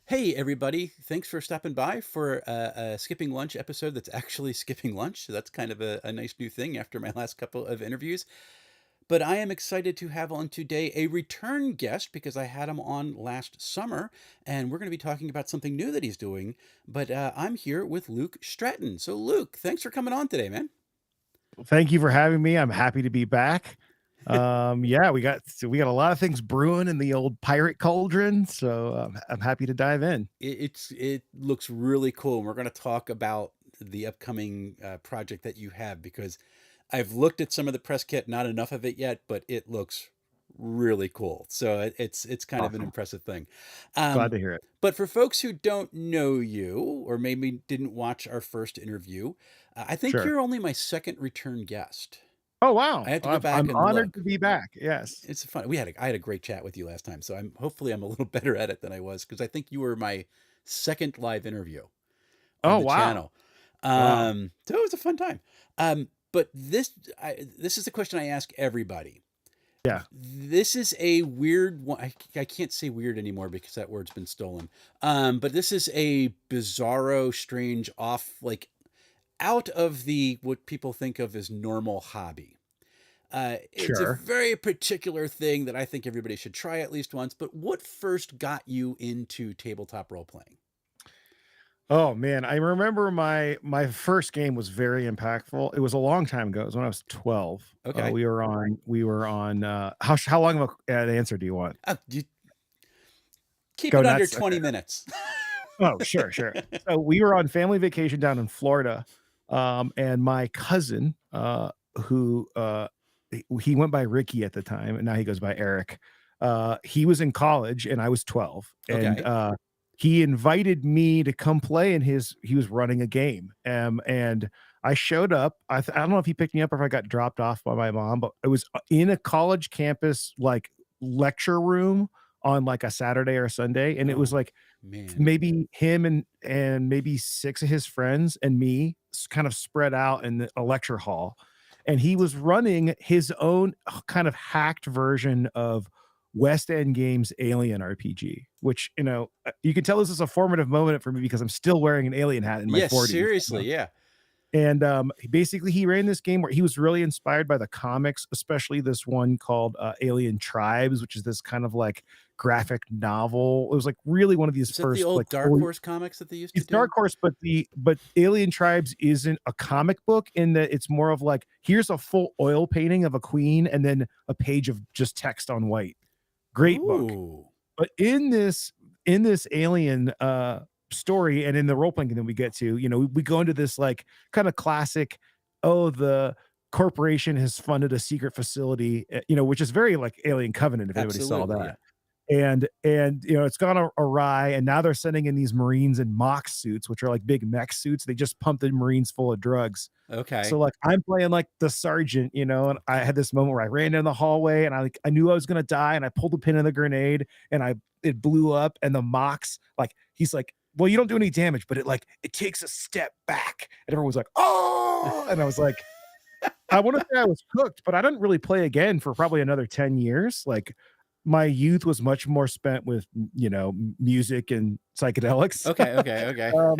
Hey, everybody. Thanks for stopping by for a skipping lunch episode that's actually skipping lunch. So that's kind of a nice new thing after my last couple of interviews. But I am excited to have on today a return guest because I had him on last summer, and we're going to be talking about something new that he's doing. But I'm here with Luke Stratton. So, Luke, thanks for coming on today, man. Thank you for having me. I'm happy to be back. Yeah, we got a lot of things brewing in the old pirate cauldron, so I'm happy to dive in. It looks really cool. And we're going to talk about the upcoming project that you have because I've looked at some of the press kit, not enough of it yet, but it looks really cool. So it's kind of an Awesome. impressive thing. Glad Um, to hear it. but for folks who don't know you, or maybe didn't watch our first interview, I think Sure. you're only my second return guest. Oh I wow, have to go I'm, back I'm and honored look. to be back. Yes. It's fun. I had a great chat with you last time, so hopefully I'm a little better at it than I was because I think you were my second live interview on Oh the wow, channel. wow. So it was a fun time. But this is the question I ask everybody. Yeah, This is a weird one. I can't say weird anymore because that word's been stolen. But this is a bizarro, strange, off, like out of the what people think of as normal hobby. It's a sure. very particular thing that I think everybody should try at least once. But what first got you into tabletop role playing? Oh man, I remember my first game was very impactful. It was a long time ago. It was when I was 12. Okay. We were on. How long of an answer do you want? You keep Go it under nuts. 20 minutes. Oh, sure, sure. So we were on family vacation down in Florida, and my cousin, he went by Ricky at the time, and now he goes by Eric. He was in college, and I was 12, and Okay. he invited me to come play in his. He was running a game, and I showed up. I don't know if he picked me up or if I got dropped off by my mom, but it was in a college campus like lecture room on like a Saturday or Sunday, and it was Oh, like man. maybe him and maybe 6 of his friends and me kind of spread out in a lecture hall, and he was running his own kind of hacked version of West End Games Alien RPG, which, you can tell this is a formative moment for me because I'm still wearing an alien hat in my Yes, 40s. seriously. Yeah. And, basically, he ran this game where he was really inspired by the comics, especially this one called, Alien Tribes, which is this kind of, like, graphic novel. It was, like, really one of these Is that the first, like, old Dark fully Horse comics that they used to it's Dark do? Horse, but Alien Tribes isn't a comic book in that it's more of, like, here's a full oil painting of a queen and then a page of just text on white. Great book. Ooh. But in this alien story and in the role playing that we get to, we go into this like kind of classic, oh, the corporation has funded a secret facility, which is very like Alien Covenant, if anybody saw Absolutely. that. Yeah. And it's gone awry, and now they're sending in these Marines in mock suits, which are like big mech suits. They just pump the Marines full of drugs. So Okay. like I'm playing like the sergeant, and I had this moment where I ran down the hallway and I knew I was gonna die, and I pulled the pin in the grenade and it blew up, and the Mox, like he's like, well, you don't do any damage, but it takes a step back. And everyone was like, oh, and I was like, I want to say I was cooked, but I didn't really play again for probably another 10 years. Like my youth was much more spent with, music and psychedelics. Okay. Okay. Okay. Um,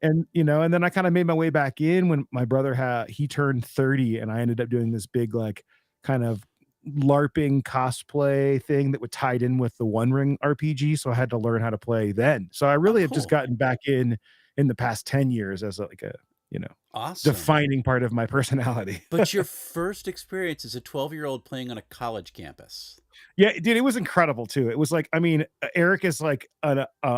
and then I kind of made my way back in when my brother he turned 30, and I ended up doing this big, like, kind of LARPing cosplay thing that would tied in with the One Ring RPG. So I had to learn how to play then. So I Oh, really have just cool. gotten back in the past 10 years as like a, you know, Awesome. defining part of my personality. But your first experience as a 12-year-old playing on a college campus. Yeah, dude, it was incredible too. It was like, I mean, Eric is like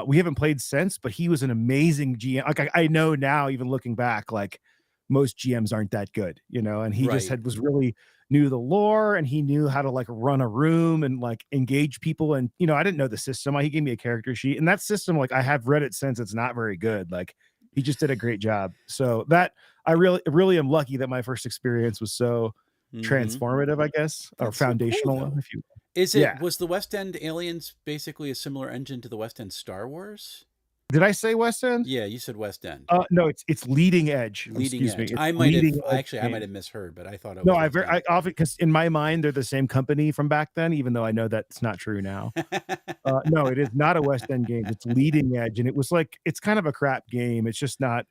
we haven't played since, but he was an amazing GM. Like I know now, even looking back, like most GMs aren't that good, and he just Right. was really knew the lore, and he knew how to like run a room and like engage people. And I didn't know the system. He gave me a character sheet, and that system, like I have read it since, it's not very good. Like he just did a great job. So that I really am lucky that my first experience was so Mm-hmm. transformative, I guess, or That's so cool, foundational, though. if you Is yeah. it was the West End Aliens basically a similar engine to the West End Star Wars? Did I say West End? Yeah, you said West End. No, it's leading edge. Leading Excuse me. Edge. It's I might have leading edge actually, I might games. have misheard, but I thought it No, was West End. I often, because in my mind they're the same company from back then, even though I know that's not true now. No, it is not a West End Games. It's Leading Edge, and it was like it's kind of a crap game. It's just not,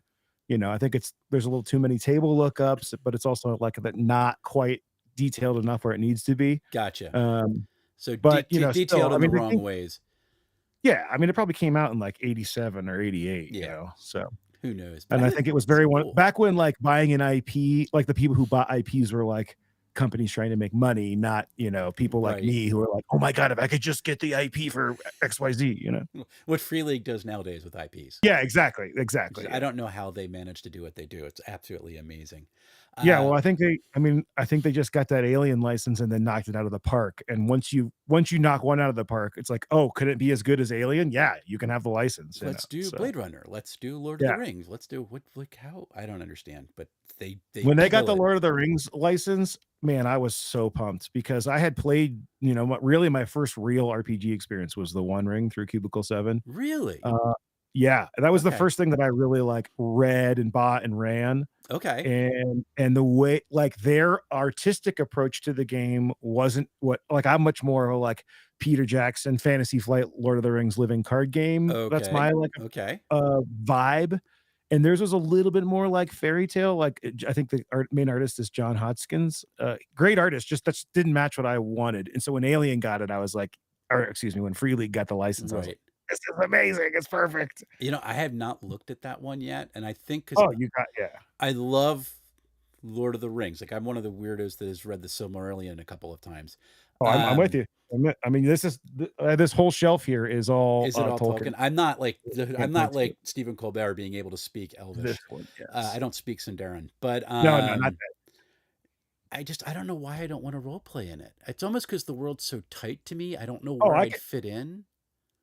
I think there's a little too many table lookups, but it's also like that not quite detailed enough where it needs to be. Gotcha. Um, So but detailed still, I in the mean, wrong ways. yeah, I mean, it probably came out in like 87 or 88, Yeah. so. Who knows? And I think it was very cool. back when like buying an IP, like the people who bought IPs were like companies trying to make money, not, people like me who are like, oh my God, if I could just get the IP for XYZ, What Free League does nowadays with IPs. Yeah, exactly. I don't know how they manage to do what they do. It's absolutely amazing. Yeah, well, I think they just got that Alien license and then knocked it out of the park. And once you knock one out of the park, it's like, oh, could it be as good as Alien? Yeah, you can have the license. Let's do Blade Runner. Let's do Lord of the Rings. Let's do how I don't understand, but they when they got the Lord of the Rings license, man, I was so pumped because I had played, really my first real RPG experience was the One Ring through Cubicle 7. Really? Yeah, that was the first thing that I really like read and bought and ran. Okay. And the way like their artistic approach to the game wasn't what like I'm much more of a like Peter Jackson Fantasy Flight Lord of the Rings living card game. That's my like vibe. And theirs was a little bit more like fairy tale. Like I think the main artist is John Hodgkins. Great artist, just that didn't match what I wanted. And so when Alien got it, I was like, or excuse me, when Free League got the license, I was like, this is amazing. It's perfect. I have not looked at that one yet. And I think I love Lord of the Rings. Like I'm one of the weirdos that has read the Silmarillion a couple of times. Oh, I'm with you. I mean, this whole shelf here is all Tolkien. I'm not like Stephen Colbert being able to speak Elvish. This one, yes. I don't speak Sindarin, but no, not that. I don't know why I don't want to role play in it. It's almost because the world's so tight to me. I don't know where I'd fit in.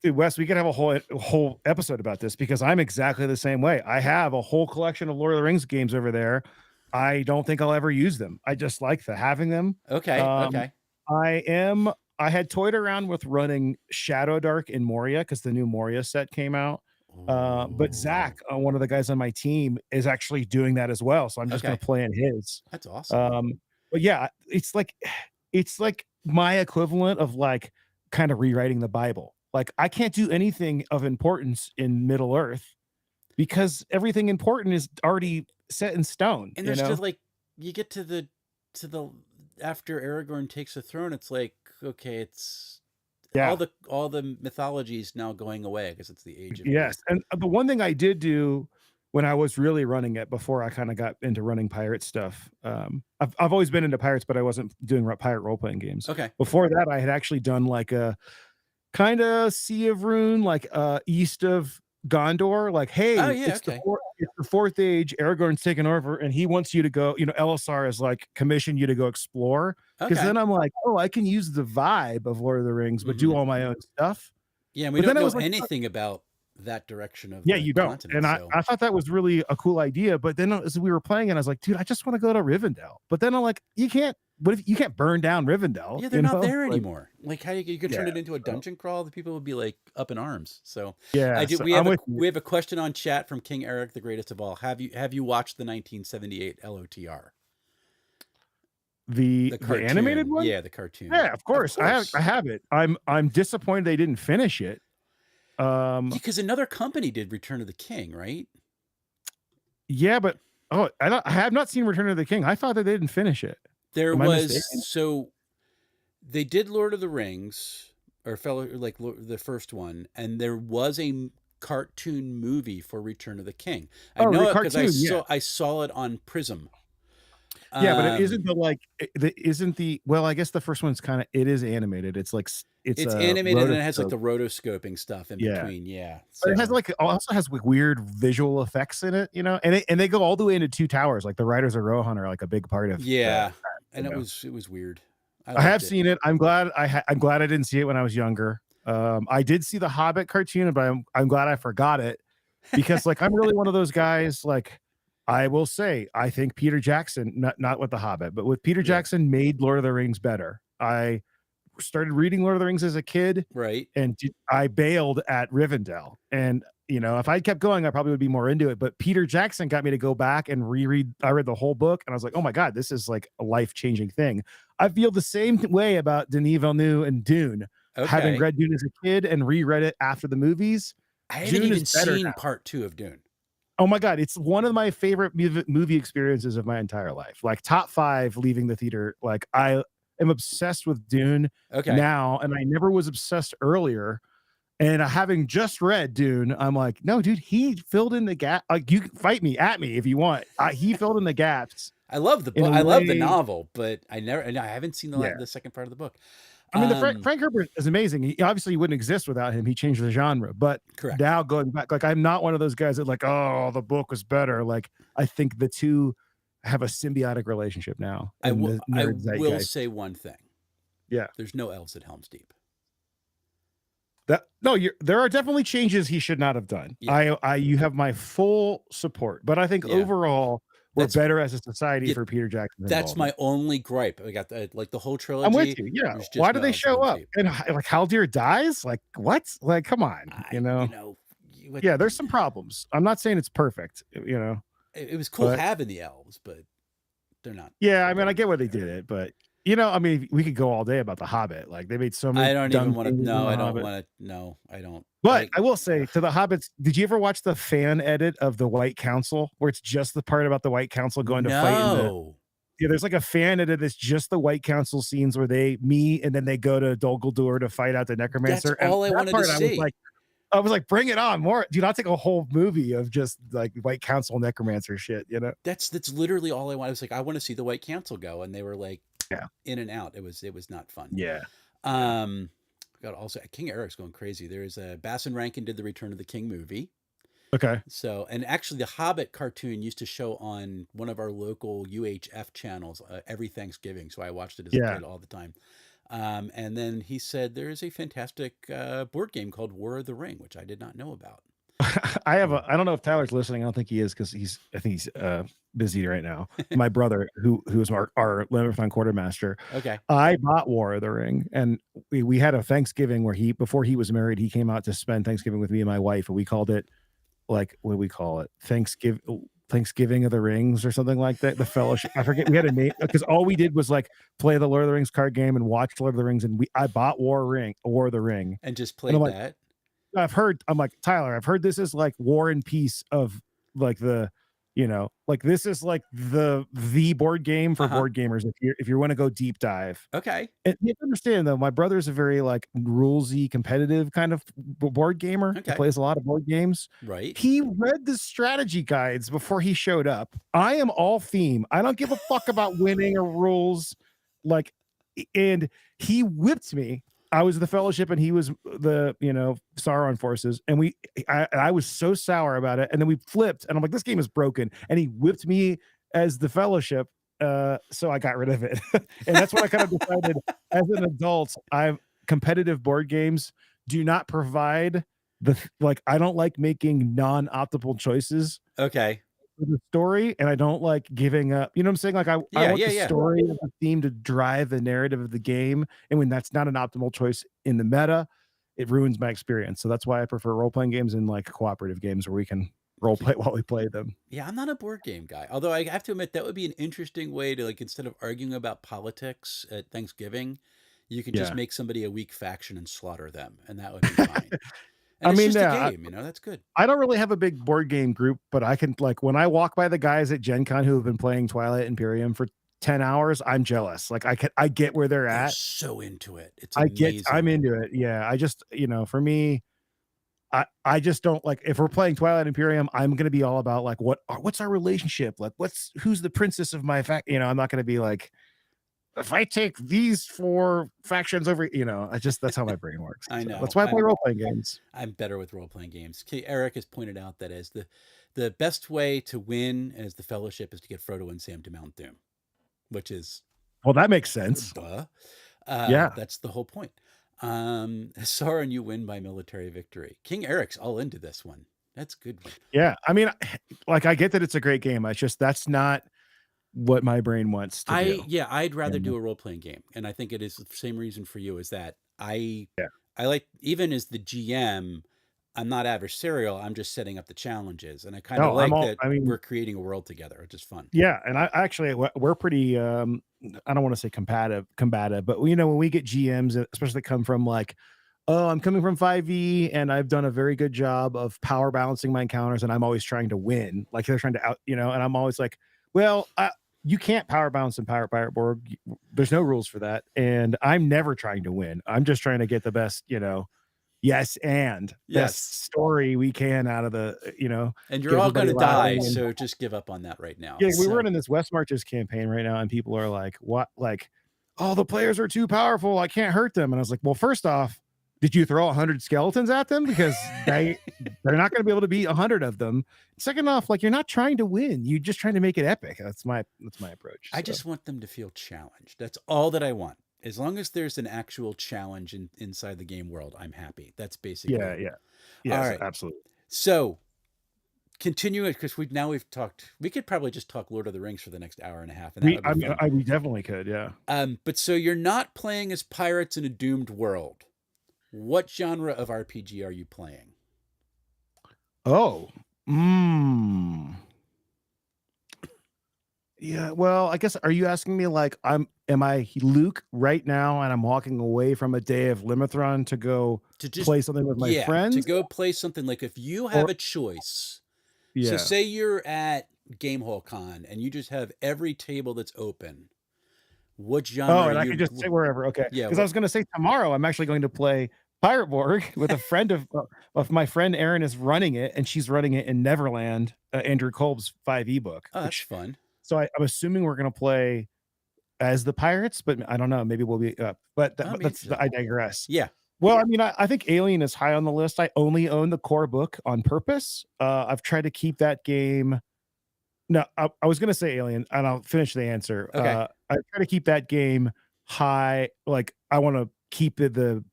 Dude, Wes, we could have a whole episode about this because I'm exactly the same way. I have a whole collection of Lord of the Rings games over there. I don't think I'll ever use them. I just like having them. Okay. Okay. I had toyed around with running Shadow Dark in Moria because the new Moria set came out. But Zach, one of the guys on my team, is actually doing that as well. So I'm just going to play in his. That's awesome. But yeah, it's like my equivalent of like kind of rewriting the Bible. Like I can't do anything of importance in Middle Earth because everything important is already set in stone. And there's just like you get to the after Aragorn takes the throne, it's like okay, it's all the mythology is now going away because it's the age of and the one thing I did do when I was really running it before I kind of got into running pirate stuff. I've always been into pirates, but I wasn't doing pirate role playing games. Okay. Before that, I had actually done like a kind of Sea of Rune, like east of Gondor, like, hey, it's the fourth age, Aragorn's taken over, and he wants you to go, Elisar has like commissioned you to go explore. Because then I'm like, oh, I can use the vibe of Lord of the Rings, but do all my own stuff. Yeah, and we don't know anything about that direction of you don't. And I thought that was really a cool idea. But then as we were playing, and I was like, dude, I just want to go to Rivendell. But then I'm like, you can't. What if you can't burn down Rivendell? Yeah, they're not there anymore. Like how you could turn it into a dungeon crawl? The people would be like up in arms. So yeah, we have a question on chat from King Eric, the greatest of all. Have you watched the 1978 LOTR? The animated one? Yeah, the cartoon. Yeah, of course. I have it. I'm disappointed they didn't finish it. Because another company did Return of the King, right? Yeah, but I have not seen Return of the King. I thought that they didn't finish it. So they did Lord of the Rings or the first one, and there was a cartoon movie for Return of the King. I know it because I saw it on Prism. Yeah, but it isn't well, I guess the first one's it is animated. It's like it's animated and it has like the rotoscoping stuff in between. Yeah. So. But it also has weird visual effects in it, and they go all the way into Two Towers. Like the Riders of Rohan are like a big part of and it was weird. I have seen it. I'm glad I didn't see it when I was younger. I did see the Hobbit cartoon, but I'm glad I forgot it because like I'm really one of those guys like I will say, I think Peter Jackson, not with The Hobbit, but with Peter Jackson made Lord of the Rings better. I started reading Lord of the Rings as a kid, Right. and I bailed at Rivendell. And if I'd kept going, I probably would be more into it. But Peter Jackson got me to go back and reread. I read the whole book, and I was like, oh my god, this is like a life changing thing. I feel the same way about Denis Villeneuve and Dune. Having Okay. read Dune as a kid and reread it after the movies, I haven't Dune is even better seen now. part 2 of Dune. Oh my god, it's one of my favorite movie experiences of my entire life. Like top 5 leaving the theater. Like I am obsessed with Dune Okay. now, and I never was obsessed earlier. And having just read Dune, I'm like, no, dude, he filled in the gap. Like, you can fight me at me if you want. He filled in the gaps I love the in book. a I love the way. novel, but I haven't seen Yeah. the second part of the book. I mean, the Frank Herbert is amazing. He obviously wouldn't exist without him. He changed the genre. But Correct. now going back, like, I'm not one of those guys that like, oh, the book was better. Like, I think the two have a symbiotic relationship now in the I nerd will zeitgeist. say one thing. Yeah. There's no elves at Helm's Deep. There are definitely changes he should not have done. Yeah. You have my full support, but I think Yeah. overall we're That's better as a society yeah, for Peter Jackson's that's my involvement. only gripe. I got the whole I'm with trilogy. you. Yeah. There's Why just do no they elves at show Helm's up? Deep. And like Haldir dies? Like what? Like, come on. Yeah, there's some problems. I'm not saying it's perfect, It was cool but having the elves, but they're not. yeah, I mean, I They're get why not they there. did it, but I mean, we could go all day about The Hobbit. Like they made so many I don't even dumb want to. changes in No, The I don't Hobbit. want to. No, I don't. But I will say to the Hobbits, did you ever watch the fan edit of the White Council where it's just the part about the White Council going to fight in the No. yeah, there's like a fan edit that's just the White Council scenes where they meet and then they go to Dol Guldur to fight out the That's necromancer. And all I that wanted to part see. I was like, bring it on more. Do not take a whole movie of just like White Council necromancer shit, That's literally all I wanted. I was like, I want to see the White Council go, and they were like Yeah. in and out. It was not fun. Yeah. God, also King Eric's going crazy. There's a Bass and Rankin did the Return of the King movie. Okay. So, and actually, the Hobbit cartoon used to show on one of our local UHF channels every Thanksgiving. So I watched it as a kid all the time. And then he said there is a fantastic board game called War of the Ring, which I did not know about. I don't know if Tyler's listening. I don't think he is because I think he's busy right now. My brother, who was our Leatherthon quartermaster. Okay. I bought War of the Ring, and we had a Thanksgiving where before he was married, he came out to spend Thanksgiving with me and my wife, and we called it like, what do we call it? Thanksgiving of the Rings or something like that. The Fellowship. I forget. We had a name because all we did was like play the Lord of the Rings card game and watch Lord of the Rings, and I bought War of the Ring, And just and played that. I'm like, Tyler, I've heard this is like War and Peace of like like this is like the board game for board gamers if you want to go deep dive. Okay. And you have to understand though, my brother's a very like rulesy competitive kind of board gamer. He Okay. plays a lot of board games. Right. He read the strategy guides before he showed up. I am all theme. I don't give a fuck about winning or rules. Like, and he whipped me. I was the Fellowship and he was the Sauron forces, and I was so sour about it, and then we flipped, and I'm like, this game is broken, and he whipped me as the Fellowship, so I got rid of it. And that's what I kind of decided as an adult. Competitive board games do not provide I don't like making non-optimal choices. Okay. For the story, and I don't like giving up. You know what I'm saying? Like I want the story and the theme to drive the narrative of the game, and when that's not an optimal choice in the meta, it ruins my experience. So that's why I prefer role-playing games and like cooperative games where we can role play while we play them. Yeah, I'm not a board game guy. Although I have to admit that would be an interesting way to like instead of arguing about politics at Thanksgiving, you could just make somebody a weak faction and slaughter them, and that would be fine. And it's just a game, that's good. I don't really have a big board game group, but I can like when I walk by the guys at Gen Con who have been playing Twilight Imperium for 10 hours, I'm jealous. Like I get where they're at. So into it. It's amazing. I'm into it. Yeah. I just, for me, I just don't like if we're playing Twilight Imperium, I'm gonna be all about like what's our relationship? Like who's the princess of my I'm not gonna be like, if I take these 4 factions over, that's how my brain works. I know. That's why I play role-playing games. I'm better with role-playing games. Eric has pointed out that as the best way to win as the Fellowship is to get Frodo and Sam to Mount Doom, which is well, that makes sense. Duh. Yeah, that's the whole point. Sauron, you win by military victory. King Eric's all into this one. That's good one. Yeah, I mean, like I get that it's a great game. It's just that's not what my brain wants to do. Yeah, I'd rather And do a role-playing game, and I think it is the same reason for you, is that yeah. I like, even as the GM, I'm not adversarial, I'm just setting up the challenges, and I kinda No, I'm like all that I mean, we're creating a world together, which is fun. yeah, and I actually we're pretty I don't want to say combative, but you know, when we get GMs, especially come from like, oh, I'm coming from 5e and I've done a very good job of power balancing my encounters and I'm always trying to win. Like they're trying to out, you know, and I'm always like, well, you can't power balance in Pirate Borg. There's no rules for that. And I'm never trying to win. I'm just trying to get the best, you know, yes, and Yes, best story we can out of the, you know, and you're get all everybody gonna die, laughing and so just give up on that right now, yeah, we were so running this West Marches campaign right now, and people are like, "What? Like, oh, the players are too powerful. I can't hurt them." And I was like, "Well, first off, did you throw 100 skeletons at them? Because they're not going to be able to beat 100 of them. Second off, like you're not trying to win. You're just trying to make it epic. That's my approach. I So just want them to feel challenged. That's all that I want. As long as there's an actual challenge inside the game world, I'm happy. That's basically yeah, it. yeah, All yes, right. absolutely. So continue it, because we've talked. We could probably just talk Lord of the Rings for the next hour and a half, and that We, would be I mean, fun. we definitely could. Yeah. But so you're not playing as pirates in a doomed world. What genre of RPG are you playing? Oh, mm. Yeah, well, I guess are you asking me like am I Luke right now and I'm walking away from a day of Limithron to go To just, play something with my yeah, to friends? go play something, like, if you have Or a choice. So yeah. say you're at Gamehole Con and you just have every table that's open. What genre Oh, are and I you? could just say wherever. Okay. Yeah. Because I What? was gonna say tomorrow I'm actually going to play Pirate Borg with a friend of my friend Erin is running it, and she's running it in Neverland, Andrew Kolb's 5e book, Oh, that's which fun. so I'm assuming we're gonna play as the pirates, but I don't know. Maybe we'll be That'll but be that's interesting. I digress. Yeah. Well, I mean, I think Alien is high on the list. I only own the core book on purpose. I've tried to keep that game. No, I was going to say Alien, and I'll finish the answer. Okay. I try to keep that game high. Like, I want to keep the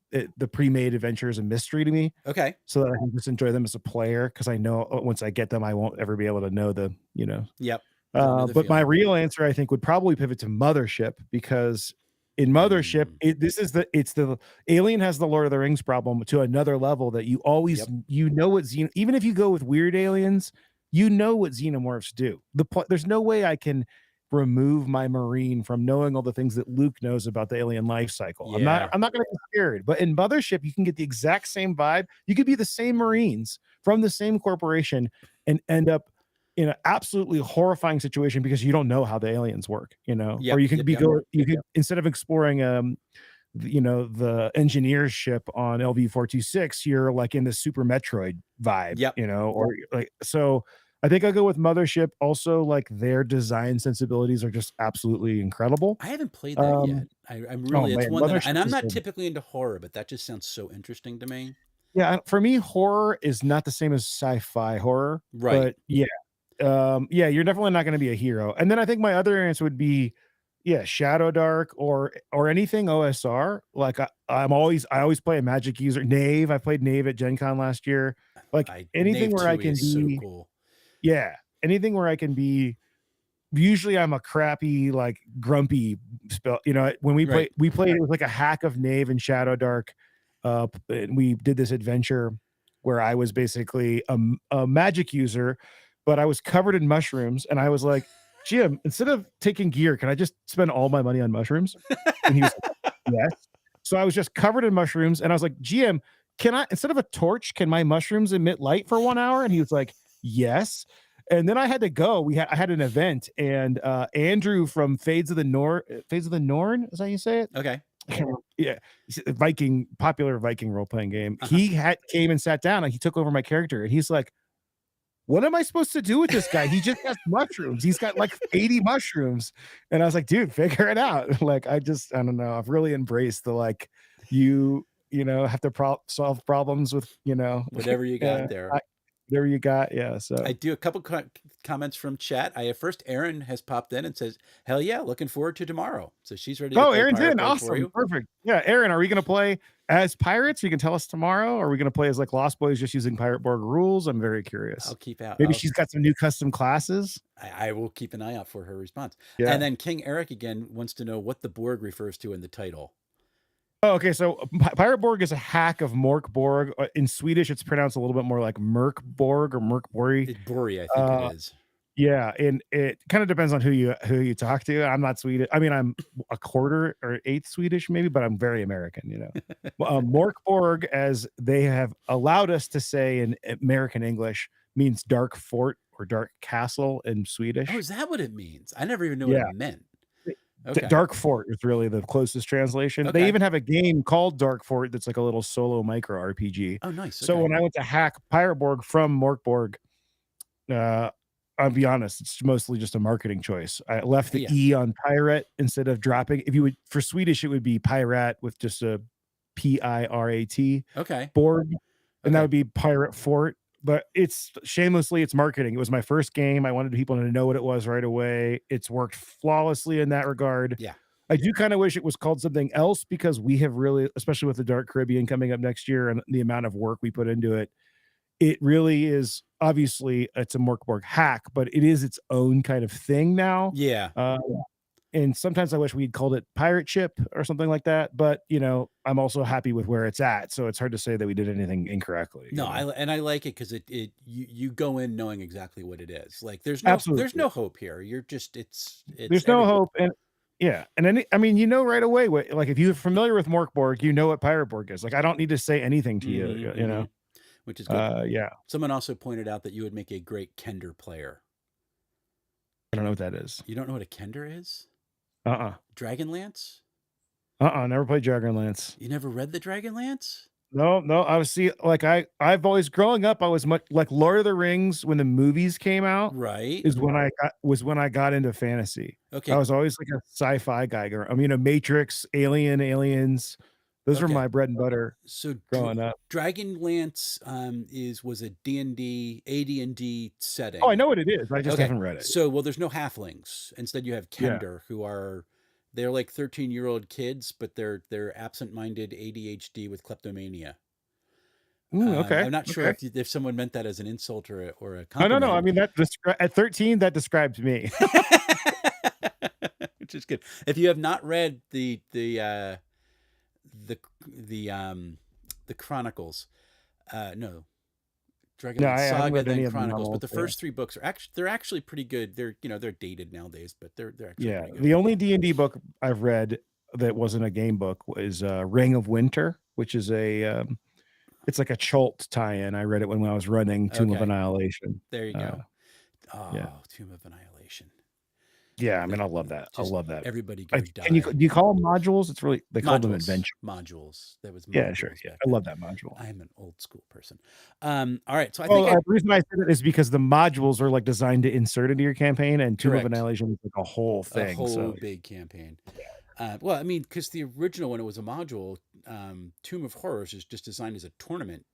pre-made adventures a mystery to me, Okay. so that I can just enjoy them as a player. Because I know once I get them, I won't ever be able to know the Yep. Yeah, I know the but my feeling. real answer, I think, would probably pivot to Mothership because in Mothership, Mm, it's the Alien has the Lord of the Rings problem to another level that you always yep. you know what even if you go with weird aliens, you know what xenomorphs do. There's no way I can remove my marine from knowing all the things that Luke knows about the alien life cycle. Yeah. I'm not going to be scared. But in Mothership, you can get the exact same vibe. You could be the same Marines from the same corporation and end up in an absolutely horrifying situation because you don't know how the aliens work, you know, or Yep. you could Yep. be Yep. go you could instead of exploring you know, the engineer's ship on LV-426, you're like in the Super Metroid vibe, Yep. you know, or like so I think I'll go with Mothership. Also, like their design sensibilities are just absolutely incredible. I haven't played that Um, yet. I'm oh really, it's man, one that, Mothership and I'm is not typically into horror, but that just sounds so interesting to me. yeah, for me, horror is not the same as sci-fi horror, Right. but yeah, yeah, you're definitely not gonna be a hero. And then I think my other answer would be, yeah, Shadow Dark or anything OSR. Like I always play a magic user. Knave, I played Knave at Gen Con last year. Like anything Nave where I 2 can is so be, cool. yeah, anything where I can be. Usually I'm a crappy, like grumpy spell. You know, when Right. we played it was like a hack of Knave and Shadow Dark. And we did this adventure where I was basically a magic user, but I was covered in mushrooms, and I was like, "Jim, instead of taking gear, can I just spend all my money on mushrooms?" And he was like, "Yes." So I was just covered in mushrooms, and I was like, "GM, can I instead of a torch, can my mushrooms emit light for 1 hour?" And he was like, "Yes." And then I had to go. I had an event, and Andrew from Fades of the Norn, is that how you say it? Okay. Yeah, he's a popular Viking role playing game. Uh-huh. He had came and sat down, and he took over my character, and he's like, "What am I supposed to do with this guy? He just has mushrooms. He's got like 80 mushrooms." And I was like, "Dude, figure it out." Like, I don't know. I've really embraced the like, you know, have to solve problems with, you know, Whatever you uh, got there. whatever you got. Yeah. I So do a couple comments from chat. I have first Erin has popped in and says, "Hell yeah, looking forward to tomorrow." So she's ready to oh, play Aaron's Pirate in. Borg for Awesome. you. Perfect. Yeah, Aaron, are we gonna play as pirates? You can tell us tomorrow. Or are we gonna play as like Lost Boys just using Pirate Borg rules? I'm very I'll curious. keep out. Maybe she's got some new custom classes. I will keep an eye out for her response. And Yeah. then King Eric again wants to know what the Borg refers to in the title. Oh, okay. So Pirate Borg is a hack of Mork Borg. In Swedish, it's pronounced a little bit more like Merk Borg or Merk Bori. It's Bori, I think it is. Yeah, and it kind of depends on who you talk to. I'm not Swedish. I mean, I'm a quarter or eighth Swedish, maybe, but I'm very American. Mork Borg, as they have allowed us to say in American English, means dark fort or dark castle in Swedish. Oh, is that what it means? I never even knew what Yeah, it meant. Okay. Dark Fort is really the closest translation. They Okay. even have a game called Dark Fort that's like a little solo micro RPG. Oh, nice. So Okay. when I went to hack Pirate Borg from Mork Borg, I'll be honest, it's mostly just a marketing choice. I left the E on pirate instead of dropping. If you would, for Swedish, it would be pirate with just a Pirat. Okay. Borg, and that would be Pirate Fort. But it's shamelessly, it's marketing. It was my first game. I wanted people to know what it was right away. It's worked flawlessly in that regard. Yeah. I do kind of wish it was called something else because we have really, especially with the Dark Caribbean coming up next year and the amount of work we put into it, it really is, obviously it's a Mork Borg hack, but it is its own kind of thing now. Yeah. And sometimes I wish we'd called it Pirate Ship or something like that. But I'm also happy with where it's at, so it's hard to say that we did anything incorrectly. No, I like it because you go in knowing exactly what it is. Like there's no hope here. You're just it's there's no hope, and I mean right away what, like if you're familiar with Mork Borg, you know what Pirate Borg is. Like I don't need to say anything to you, which is good. Yeah. Someone also pointed out that you would make a great Kender player. I don't know what that is. You don't know what a Kender is? Dragonlance? Never played Dragonlance. You never read the Dragonlance? No. I was I've always growing up, I was much like Lord of the Rings when the movies came out. Right. Is when I got into fantasy. Okay. I was always like a sci-fi guy. I mean, Matrix, Aliens. Those were my bread and butter. So growing up, Dragonlance was a AD&D setting. Oh, I know what it is. I just haven't read it. So there's no halflings. Instead, you have Kender, who they're like 13-year-old kids, but they're absent-minded ADHD with kleptomania. Okay. I'm not sure if someone meant that as an insult or a compliment. No. I mean at 13, that describes me. Which is good. If you have not read the Chronicles, Dragonlance Saga, then Chronicles, but the first 3 books are actually pretty good. They're dated nowadays, but they're actually pretty good. The only D&D book I've read that wasn't a game book is Ring of Winter, which is it's like a Chult tie-in. I read it when I was running Tomb of Annihilation. There you go. Tomb of Annihilation. Yeah, I mean, I love that. Everybody go die. Do you call them modules? It's really, they call them adventure modules. That was modules. Yeah, sure. Yeah, I love that module. I'm an old school person. All right, so I think the reason I said it is because the modules are like designed to insert into your campaign, and Tomb of Annihilation is like a whole thing, a whole big campaign. Well, I mean, because the original when it was a module, Tomb of Horrors is just designed as a tournament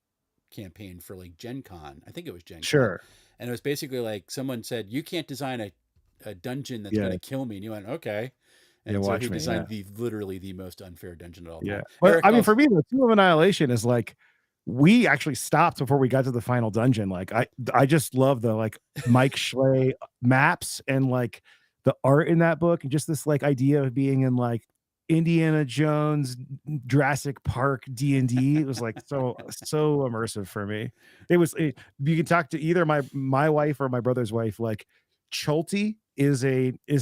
campaign for like Gen Con. I think it was Gen Con. Sure. And it was basically like someone said, "You can't design a dungeon that's going to kill me," and you went, "Okay." And so he designed literally the most unfair dungeon at all time. Yeah. Well, I mean, for me, the Tomb of Annihilation is like, we actually stopped before we got to the final dungeon. Like I just love the like Mike Schley maps and like the art in that book, and just this like idea of being in like Indiana Jones, Jurassic Park, D&D. It was like so immersive for me. You can talk to either my wife or my brother's wife. Like Chulty is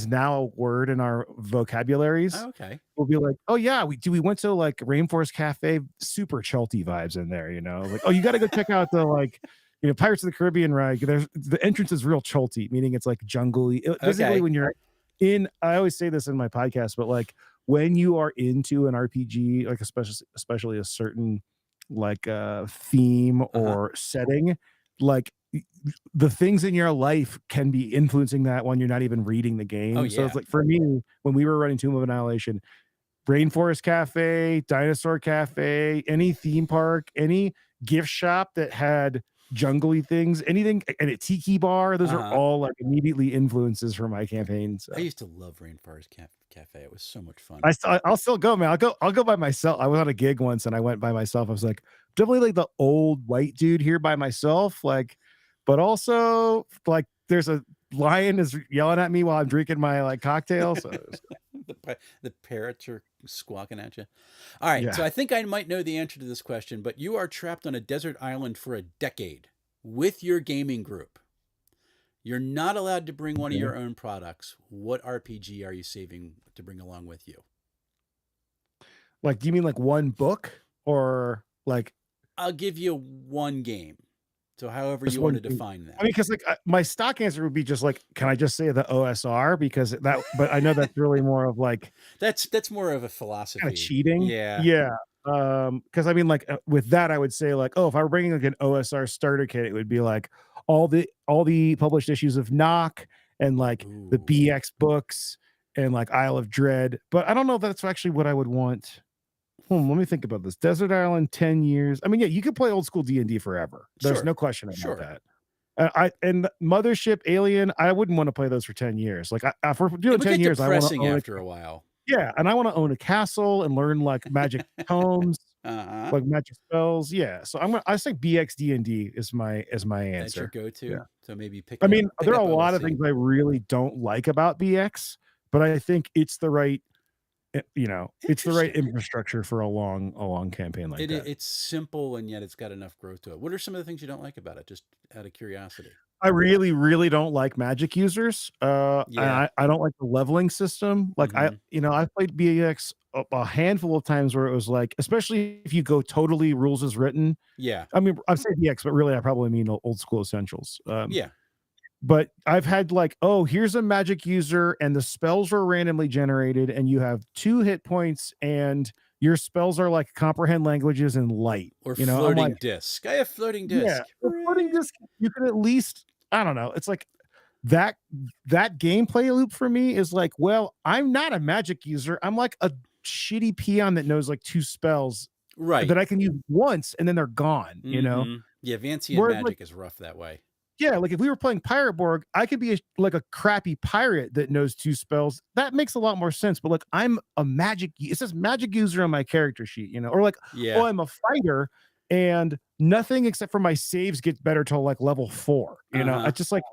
now a word in our vocabularies. Oh, okay. We'll be like, oh yeah, we went to like Rainforest Cafe, super Chulty vibes in there, like, oh, you got to go check out the like, Pirates of the Caribbean ride. The entrance is real Chulty, meaning it's like jungly. Basically, when you're in, I always say this in my podcast, but like when you are into an RPG, like especially a certain like theme or setting, like the things in your life can be influencing that when you're not even reading the game. Oh, yeah. So it's like for me, when we were running Tomb of Annihilation, Rainforest Cafe, Dinosaur Cafe, any theme park, any gift shop that had jungly things, anything, and a tiki bar. Those are Uh-huh. all like immediately influences for my campaign. So I used to love Rainforest Cafe. It was so much fun. I'll still go, man. I'll go by myself. I was on a gig once and I went by myself. I was like, definitely like the old white dude here by myself. Like, but also like there's a lion is yelling at me while I'm drinking my like cocktail. So The parrots are squawking at you. All right, so yeah. I think I might know the answer to this question, but you are trapped on a desert island for a decade with your gaming group. You're not allowed to bring one of Okay. your own products. What RPG are you saving to bring along with you? Like, do you mean like one book or like I'll give you one game. So however just you want one to thing? define I mean, that. because like my stock answer would be just like, can I just say the OSR? Because that, but I know that's really more of like That's more of a kind of philosophy. cheating. Yeah. Yeah. Because I mean, like with that, I would say like, oh, if I were bringing like an OSR starter kit, it would be like all the published issues of Knock and like the Ooh. BX books and like Isle of Dread. But I don't know if that's actually what I would want. Let me think about this. Desert Island, 10 years. I mean, yeah, you could play old school D&D forever. There's Sure. no question about Sure. that. I and Mothership, Alien, I wouldn't want to play those for 10 years. Like if we're It doing would 10 get years, I want to depressing own a after a while. yeah, and I want to own a castle and learn like magic tomes, Uh-huh. like magic spells. Yeah. So I say BX D&D is my That's your answer. Yeah. go-to. So maybe I picking up mean, there picking are up a lot of OSC. things I really don't like about BX, but I think it's the right it's the right Interesting. infrastructure for a long campaign like that. It's simple and yet it's got enough growth to it. What are some of the things you don't like about it? Just out of curiosity. I really, really don't like magic users. And Yeah. I don't like the leveling system. Like Mm-hmm. I've played BX a handful of times where it was like, especially if you go totally rules as written. Yeah. I mean, I say BX, but really I probably mean old school essentials. Yeah. But I've had like, oh, here's a magic user, and the spells were randomly generated, and you have 2 hit points, and your spells are like comprehend languages and light. Or I'm like, floating disc. I have floating yeah, disc. the floating Hooray. disc, you can at least, I don't know. It's like that that gameplay loop for me is like, well, I'm not a magic user. I'm like a shitty peon that knows like 2 spells Right. that I can use once and then they're gone. Mm-hmm. Yeah, Vancian Whereas like, magic is rough that way. yeah, like if we were playing Pirate Borg, I could be like a crappy pirate that knows 2 spells. That makes a lot more sense. But like I'm a magic, it says magic user on my character sheet, or like, oh, Yeah. I'm a fighter and nothing except for my saves gets better till like level 4. I Uh-huh. just like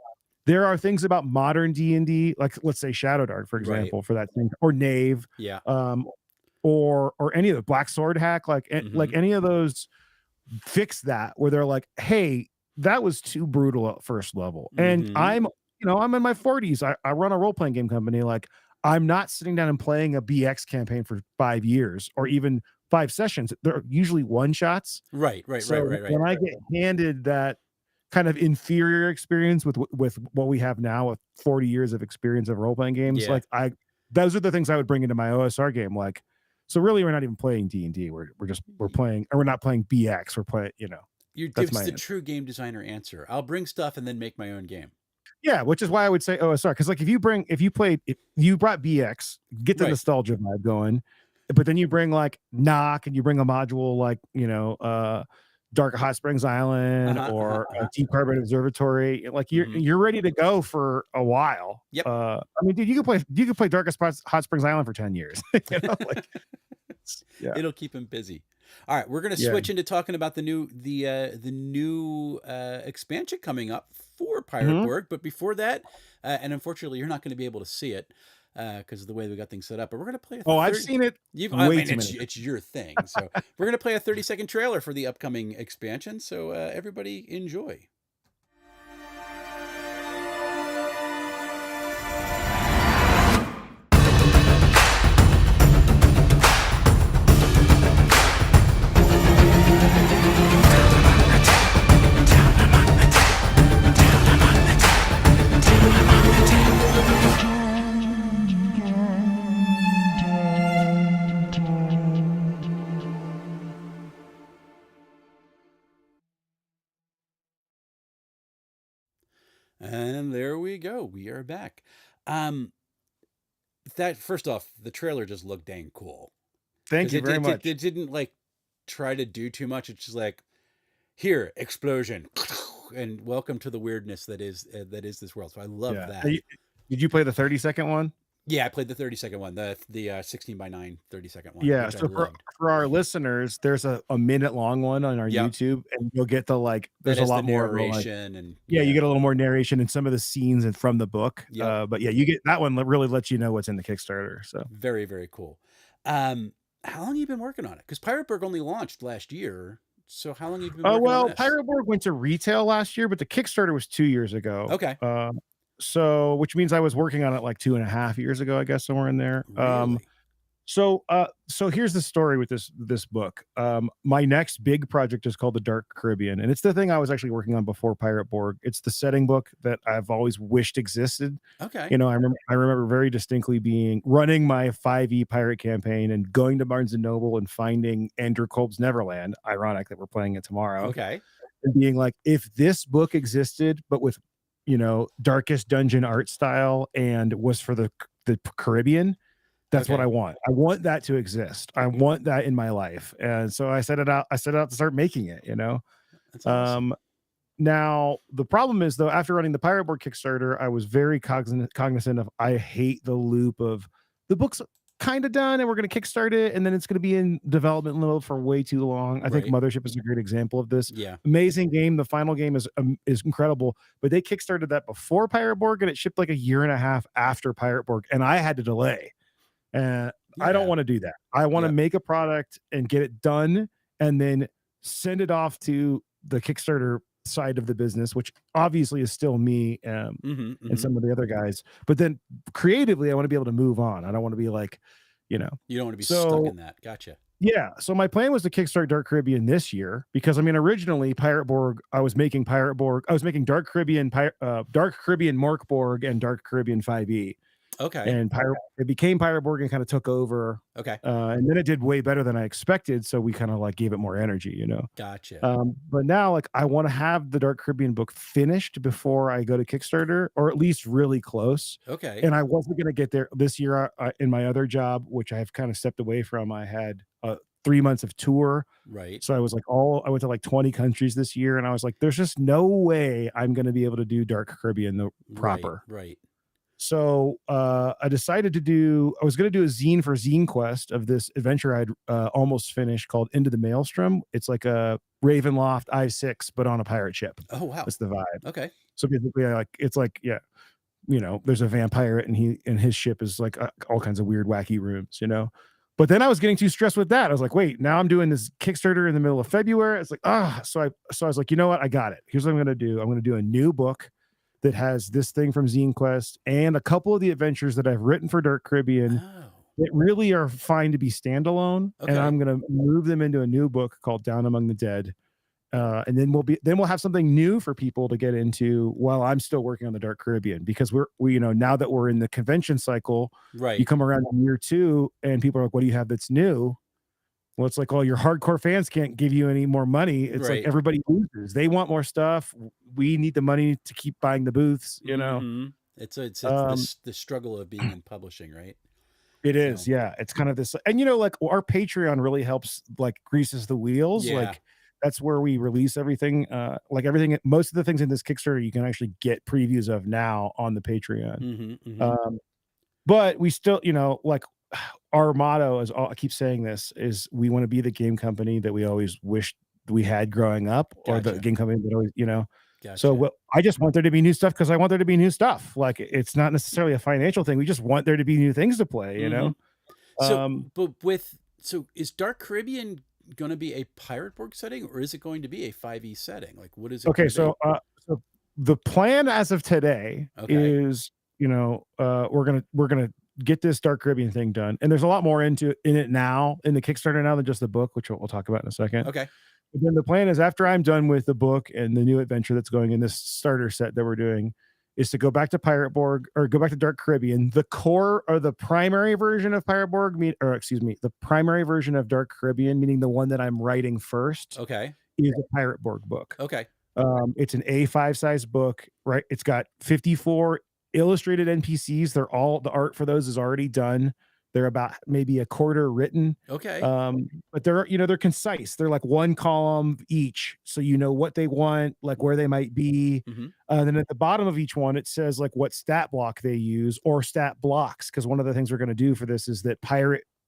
there are things about modern D&D, like let's say Shadow Dart, for Right. example, for that thing, or Knave, Yeah. um, or any of the Black Sword hack, like Mm-hmm. any of those fix that where they're like, hey, that was too brutal at first level. And Mm-hmm. I'm in my 40s. I run a role-playing game company. Like, I'm not sitting down and playing a BX campaign for 5 years or even 5 sessions. They're usually one shots. Right, right, right, So right, right. when I get handed that kind of inferior experience with what we have now with 40 years of experience of role-playing games, Yeah. like those are the things I would bring into my OSR game. Like, so really we're not even playing D&D. We're playing, or we're not playing BX. We're playing, You that's gives my the answer. true game designer answer. I'll bring stuff and then make my own game. Yeah, which is why I would say OSR. Because like if you brought BX, get the Right. nostalgia vibe going, but then you bring like Knock and you bring a module like, Dark Hot Springs Island Uh-huh. Uh-huh. or a Uh-huh. Deep Carbon Observatory, like you're Mm-hmm. you're ready to go for a while. Yep. I mean, dude, you could play Hot Springs Island for 10 years. Like yeah. It'll keep him busy. All right, we're going to Yeah. switch into talking about the new expansion coming up for Pirate Mhm. Borg. But before that, and unfortunately, you're not going to be able to see it because of the way we got things set up. But we're going to play a Oh, I've 30. seen it I way mean, too it's many times. it's your thing. So we're going to play a 30-second trailer for the upcoming expansion. So everybody enjoy. And there we go. We are back. Um, that first off, the trailer just looked dang cool Thank because you very much. it didn't like try to do too much. It's just like here explosion, and welcome to the weirdness that is this world. So I love Yeah. that. Did you play the 30-second one? Yeah, I played the 30-second one, the 16 by 9 30-second one, Yeah, which I so loved. for our listeners, there's a minute long one on our Yep. YouTube, and you'll get the, like That there's a has the lot more of the, like narration and yeah, you yeah. get a little more narration and some of the scenes and from the book, Yep. but yeah, you get that one really lets you know what's in the Kickstarter, so. Very, very cool. How long have you been working on it? Because Pirate Borg only launched last year. So how long have you been working on Well, this? Pirate Borg went to retail last year, but the Kickstarter was 2 years ago, Okay. so which means I was working on it, like, 2.5 years ago, I guess, somewhere in there, Really? so here's the story with this book. My next big project is called The Dark Caribbean, and it's the thing I was actually working on before Pirate Borg. It's the setting book that I've always wished existed. Okay. You know, I remember very distinctly running my 5e pirate campaign and going to Barnes and Noble and finding Andrew Kolb's Neverland. Ironic that we're playing it tomorrow, Okay. and being like, if this book existed, but with Darkest Dungeon art style and was for the Caribbean. That's what Okay. I want. I want that to exist. I want that in my life. And so I set it out to start making it. That's awesome. Um, Now the problem is though, after running the Pirate Board Kickstarter, I was very cognizant of I hate the loop of the book's kind of done and we're going to kickstart it and then it's going to be in development mode for way too long. I think Right. Mothership is a great example of this. Yeah. Amazing game. The final game is incredible, but they kickstarted that before Pirate Borg and it shipped like a year and a half after Pirate Borg and I had to delay. And I don't Yeah. want to do that. I want to Yep. make a product and get it done and then send it off to the Kickstarter side of the business, which obviously is still me Mm-hmm, and mm-hmm. some of the other guys. But then creatively, I want to be able to move on. I don't want to be like, You don't want to be stuck so in that. Gotcha. yeah. So my plan was to kickstart Dark Caribbean this year because I mean, originally Pirate Borg, I was making Pirate Borg, I was making Dark Caribbean, Dark Caribbean Mork Borg and Dark Caribbean 5e. Okay. And it became Pirate Borg and kind of took over. Okay. And then it did way better than I expected. So we kind of like gave it more energy. Gotcha. But now like I want to have the Dark Caribbean book finished before I go to Kickstarter, or at least really close. Okay. And I wasn't going to get there this year in my other job, which I've kind of stepped away from. I had 3 months of tour. Right. So I went to like 20 countries this year. And I was like, there's just no way I'm going to be able to do Dark Caribbean the proper. Right. So I decided I was going to do a zine for Zine Quest of this adventure I'd almost finished called Into the Maelstrom. It's like a Ravenloft I6, but on a pirate ship. Oh, wow. That's the vibe. Okay. So basically, yeah, there's a vampire and his ship is like all kinds of weird, wacky rooms. But then I was getting too stressed with that. I was like, wait, now I'm doing this Kickstarter in the middle of February. It's like, so I was like, you know what? I got it. Here's what I'm going to do. I'm going to do a new book that has this thing from Zine Quest and a couple of the adventures that I've written for Dark Caribbean Oh. that really are fine to be standalone. Okay. And I'm going to move them into a new book called Down Among the Dead. And then we'll have something new for people to get into while I'm still working on the Dark Caribbean, because we now that we're in the convention cycle, Right. you come around in year 2 and people are like, what do you have that's new? Well, it's like, oh, your hardcore fans can't give you any more money. It's Right. like everybody loses. They want more stuff. We need the money to keep buying the booths, Mhm. It's the struggle of being in publishing, right? It is, So, yeah. It's kind of this, and like our Patreon really helps, like greases the wheels. yeah. Like that's where we release everything. Like everything, most of the things in this Kickstarter, you can actually get previews of now on the Patreon. Mm-hmm, mm-hmm. But we still, like our motto is, I keep saying this, is we want to be the game company that we always wished we had growing up, or the Gotcha. game company that always, Gotcha. So I just want there to be new stuff because I want there to be new stuff. Like it's not necessarily a financial thing. We just want there to be new things to play, So is Dark Caribbean going to be a Pirate Borg setting, or is it going to be a 5e setting? Like, what is it? Okay, so the plan as of today is, we're gonna get this Dark Caribbean thing done, and there's a lot more in it now in the Kickstarter now than just the book, which we'll talk about in a second. Okay. But then the plan is, after I'm done with the book and the new adventure that's going in this starter set that we're doing, is to go back to Pirate Borg, or go back to Dark Caribbean. The core, or the primary version of Pirate Borg, the primary version of Dark Caribbean, meaning the one that I'm writing first, Okay. is a Pirate Borg book. Okay. It's an A5 size book, right? It's got 54 illustrated NPCs. The art for those is already done. They're about maybe a quarter written. Okay. But they're, they're concise. They're like one column each. So you know what they want, like where they might be. Mhm. Then at the bottom of each one, it says like what stat block they use or stat blocks. Cause one of the things we're going to do for this is that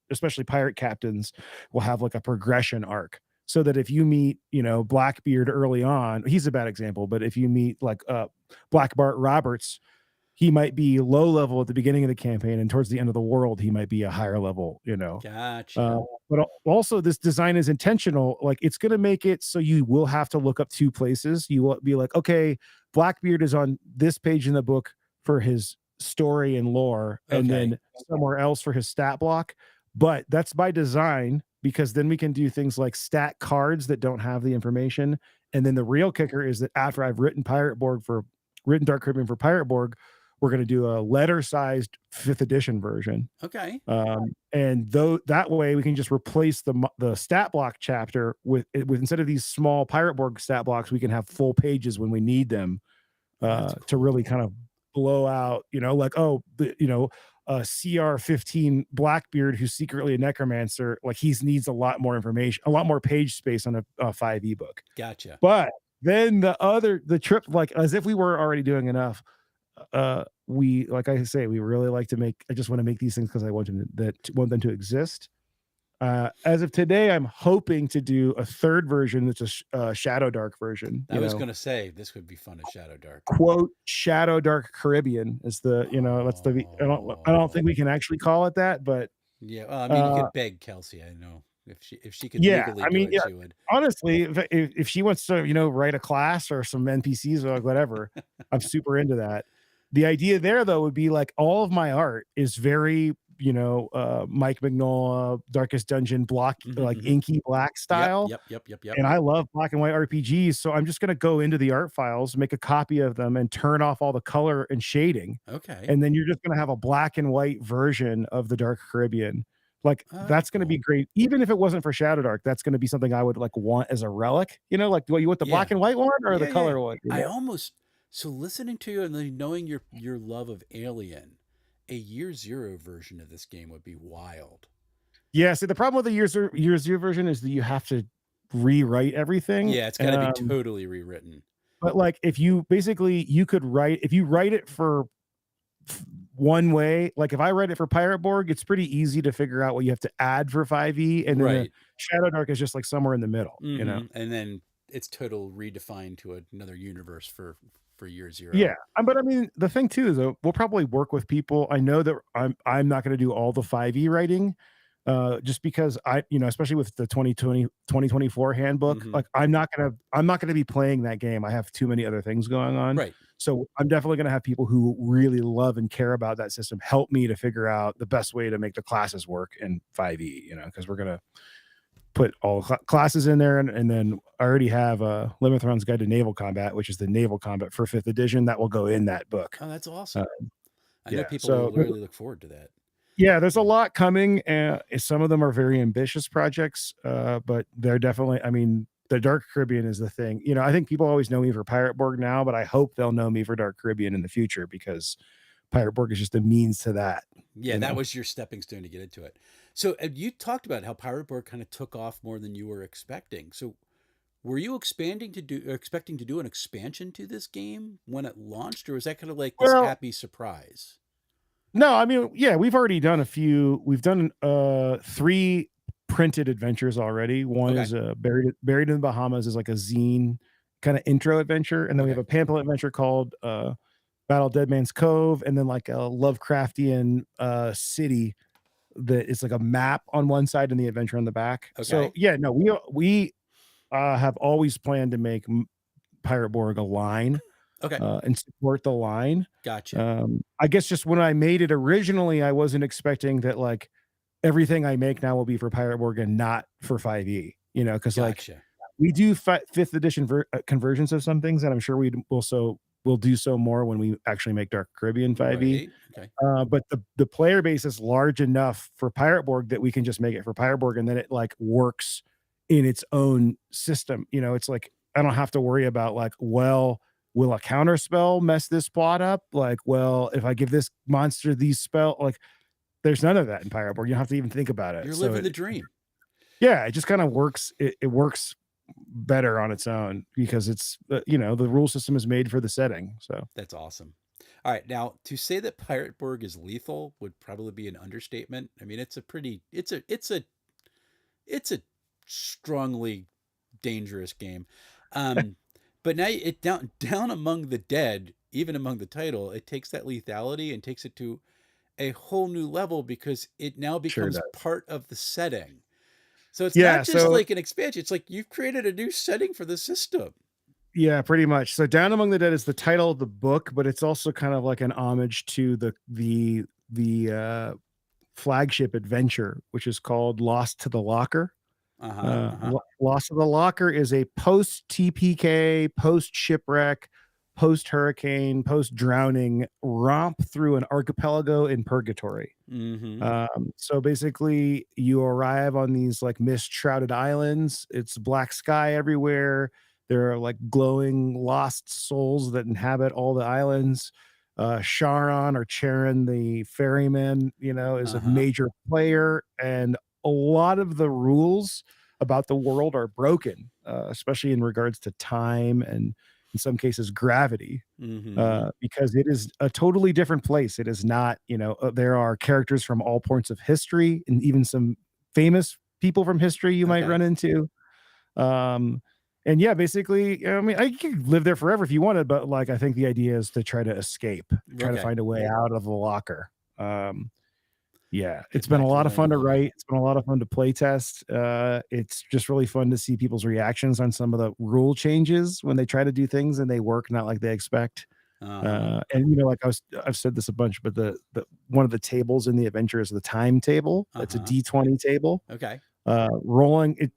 especially pirate captains will have like a progression arc. So that if you meet, Blackbeard early on, he's a bad example, but if you meet like Black Bart Roberts, he might be low level at the beginning of the campaign, and towards the end of the world, he might be a higher level. Uh, Gotcha. but also, this design is intentional. Like, it's going to make it so you will have to look up two places. You will be like, okay, Blackbeard is on this page in the book for his story and lore, and Okay. then somewhere else for his stat block. But that's by design, because then we can do things like stat cards that don't have the information. And then the real kicker is that after I've written written Dark Caribbean for Pirate Borg, we're going to do a letter-sized 5th edition version. Okay. And though that way we can just replace the stat block chapter with instead of these small Pirate Borg stat blocks, we can have full pages when we need them Oh, that's to cool. really kind of blow out, like, CR-15 Blackbeard, who's secretly a necromancer, like he needs a lot more information, a lot more page space on a 5e book. Gotcha. But then the trip, like as if we were already doing enough, we, like I say, we really like to I just want to make these things because I want them to exist. As of today, I'm hoping to do a third version that's a Shadow Dark version. I was gonna say this would be fun as Shadow Dark. Quote Shadow Dark Caribbean is that's the I don't think we Oh. can actually call it that, but Yeah, well, I mean, you uh could beg Kelsey, I know. If she could yeah, legally I do mean, it, yeah, she would. honestly, if she wants to, write a class or some NPCs or like whatever, I'm super into that. The idea there though would be like all of my art is very, Mike Mignola, Darkest Dungeon block, Mhm, like mhm. inky black Yep, style. yep, yep, yep, yep. And I love black and white RPGs. So I'm just going to go into the art files, make a copy of them, and turn off all the color and shading. Okay. And then you're just going to have a black and white version of the Dark Caribbean. Like, Oh, that'd be that's going to be cool. great. Even if it wasn't for Shadow Dark, that's going to be something I would like want as a relic. Like, do you want the black Yeah. and white one or the Yeah, yeah. color one? I almost so listening to you and then knowing your love of Alien, a Year Zero version of this game would be wild. Yeah. See, the problem with the year zero version is that you have to rewrite everything. Yeah, it's gotta be totally rewritten. But like, if you basically, you could if you write it for one way, like if I write it for Pirate Borg, it's pretty easy to figure out what you have to add for 5e, and then the Right. Shadow Dark is just like somewhere in the middle. And then it's total redefined to another universe for Year Zero. Yeah, but I mean, the thing too is though, we'll probably work with people. I know that I'm not going to do all the 5e writing, just because especially with the 2024 handbook, Mhm. like I'm not gonna be playing that game. I have too many other things going on. Right. So I'm definitely gonna have people who really love and care about that system help me to figure out the best way to make the classes work in 5e. Because we're gonna put all classes in there, and then I already have Limithron's Guide to Naval Combat, which is the naval combat for 5th edition that will go in that book. Oh, that's Uh, awesome. I know yeah, people so will really look forward to that. yeah, there's a lot coming. Some of them are very ambitious projects, but they're definitely, I mean, the Dark Caribbean is the thing. I think people always know me for Pirate Borg now, but I hope they'll know me for Dark Caribbean in the future, because Pirate Borg is just a means to that, Yeah, you that know? was your stepping stone to get into it. So you talked about how Pirate Borg kind of took off more than you were expecting. So were you expecting to do an expansion to this game when it launched, or was that kind of like this Well, happy surprise? no, I mean, yeah, we've already done we've done 3 printed adventures already. One Okay. is Buried in the Bahamas is like a zine kind of intro adventure, and then we have Okay. a pamphlet adventure called Battle Dead Man's Cove, and then like a Lovecraftian city that is like a map on one side and the adventure on the back. So Okay. yeah, no, we have always planned to make Pirate Borg a line, Okay. and support the line. Gotcha. I guess just when I made it originally, I wasn't expecting that like everything I make now will be for Pirate Borg and not for 5e. Because like Gotcha. we do 5th edition conversions of some things, and I'm sure we'll do so more when we actually make Dark Caribbean 5e. Right. Okay. But the player base is large enough for Pirate Borg that we can just make it for Pirate Borg, and then it like works in its own system. It's like I don't have to worry about like, well, will a counter spell mess this plot up? Like, well, if I give this monster these spell, like there's none of that in Pirate Borg. You don't have to even think about it. You're So living the dream. yeah, it just kind of works. It works better on its own because it's you know, the rule system is made for the setting. So That's awesome. All right, now to say that Pirate Borg is lethal would probably be an understatement. I mean, it's a strongly dangerous game. Um, but now it down among the dead, even among the title, it takes that lethality and takes it to a whole new level because it now sure becomes does. part of the setting. So it's not Yeah. just So like an expansion. It's like you've created a new setting for the system. yeah, pretty much. So Down Among the Dead is the title of the book, but it's also kind of like an homage to the flagship adventure, which is called Lost to the Locker. Uh huh. Uh huh. Lost to the Locker is a post TPK, post shipwreck, post hurricane, post drowning romp through an archipelago in purgatory. Mm-hmm. So basically, you arrive on these like mist shrouded islands. It's black sky everywhere. There are like glowing lost souls that inhabit all the islands. Sharon or Charon, the ferryman, you know, is Uh a huh. major player, and a lot of the rules about the world are broken, especially in regards to time and in some cases gravity, Mm-hmm. because it is a totally different place. It is not, you know, there are characters from all points of history and even some famous people from history you might Okay. run into. Um, and yeah, basically, I mean, I could live there forever if you wanted, but like, I think the idea is to try to escape, try to Okay. find a way out of the locker. Yeah, it's Get been a back to lot where of I fun to belong. write. It's been a lot of fun to play test. It's just really fun to see people's reactions on some of the rule changes when they try to do things and they work not like they expect. Uh huh. And you know, like I've said this a bunch, but the one of the tables in the adventure is the time table. Uh It's a huh. D20 table. Okay. Rolling it.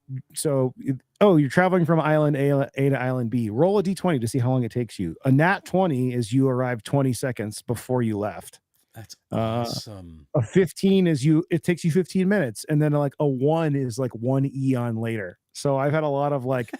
Oh, you're traveling from island A to island B. Roll a D20 to see how long it takes you. A nat 20 is you arrived 20 seconds before you left. That's Uh, awesome. a 15 is it takes you 15 minutes, and then like a 1 is like 1 eon later. So I've had a lot of like